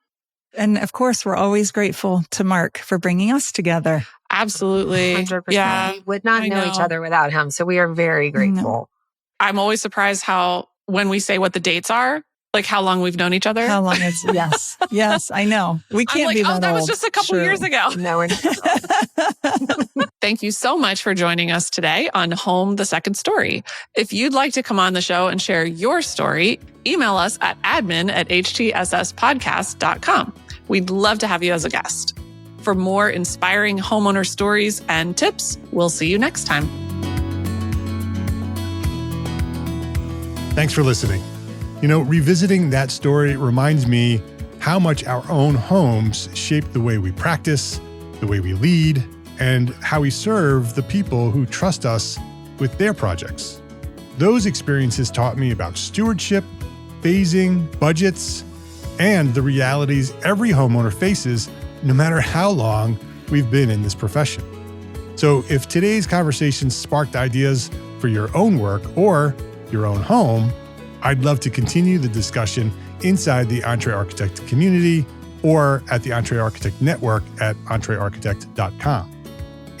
And of course, we're always grateful to Mark for bringing us together.
Absolutely.
100%.
Yeah.
We would not know each other without him. So we are very grateful.
No.
I'm always surprised how, when we say what the dates are, like how long we've known each other.
How long is, yes, I know. We can't be that old.
That was just a couple years ago.
No, we're not.
Thank you so much for joining us today on Home, the Second Story. If you'd like to come on the show and share your story, email us at admin@htsspodcast.com. We'd love to have you as a guest. For more inspiring homeowner stories and tips, we'll see you next time.
Thanks for listening. Revisiting that story reminds me how much our own homes shape the way we practice, the way we lead, and how we serve the people who trust us with their projects. Those experiences taught me about stewardship, phasing, budgets, and the realities every homeowner faces, no matter how long we've been in this profession. So if today's conversation sparked ideas for your own work or your own home, I'd love to continue the discussion inside the EntreArchitect community or at the EntreArchitect network at EntreArchitect.com.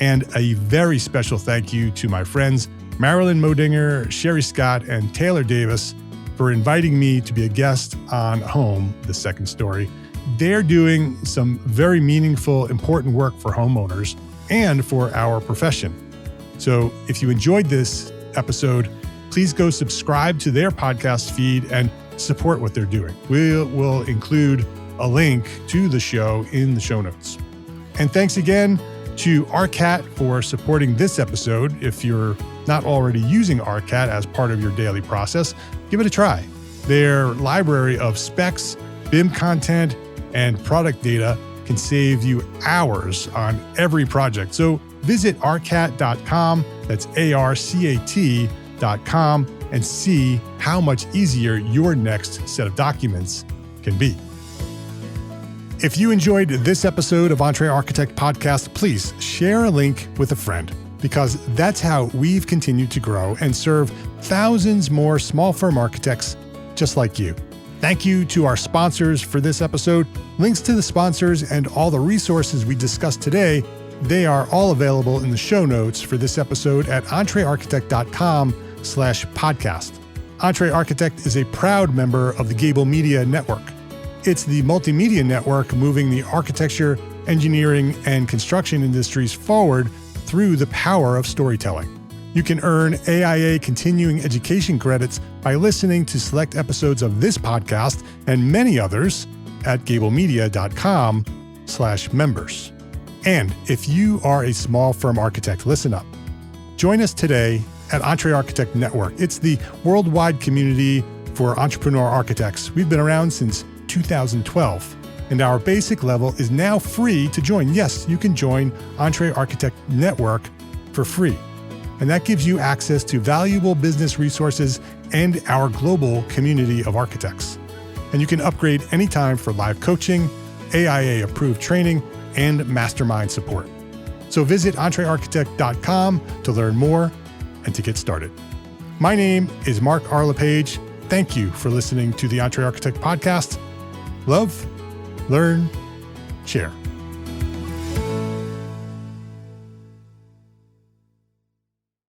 And a very special thank you to my friends Marilyn Moedinger, Sheri Scott, and Taylor Davis for inviting me to be a guest on Home, the Second Story. They're doing some very meaningful, important work for homeowners and for our profession. So if you enjoyed this episode, please go subscribe to their podcast feed and support what they're doing. We'll include a link to the show in the show notes. And thanks again to ARCAT for supporting this episode. If you're not already using ARCAT as part of your daily process, give it a try. Their library of specs, BIM content, and product data can save you hours on every project. So visit arcat.com, that's ARCAT.com, and see how much easier your next set of documents can be. If you enjoyed this episode of EntreArchitect Podcast, please share a link with a friend, because that's how we've continued to grow and serve thousands more small firm architects just like you. Thank you to our sponsors for this episode. Links to the sponsors and all the resources we discussed today, they are all available in the show notes for this episode at entrearchitect.com/podcast. EntreArchitect is a proud member of the Gable Media Network. It's the multimedia network moving the architecture, engineering, and construction industries forward through the power of storytelling. You can earn AIA continuing education credits by listening to select episodes of this podcast and many others at gablemedia.com/members. And if you are a small firm architect, listen up. Join us today at EntreArchitect Network. It's the worldwide community for entrepreneur architects. We've been around since 2012, and our basic level is now free to join. Yes, you can join EntreArchitect Network for free. And that gives you access to valuable business resources and our global community of architects. And you can upgrade anytime for live coaching, AIA-approved training, and mastermind support. So visit entrearchitect.com to learn more and to get started. My name is Mark R. LePage. Thank you for listening to the EntreArchitect Podcast. Love, learn, share.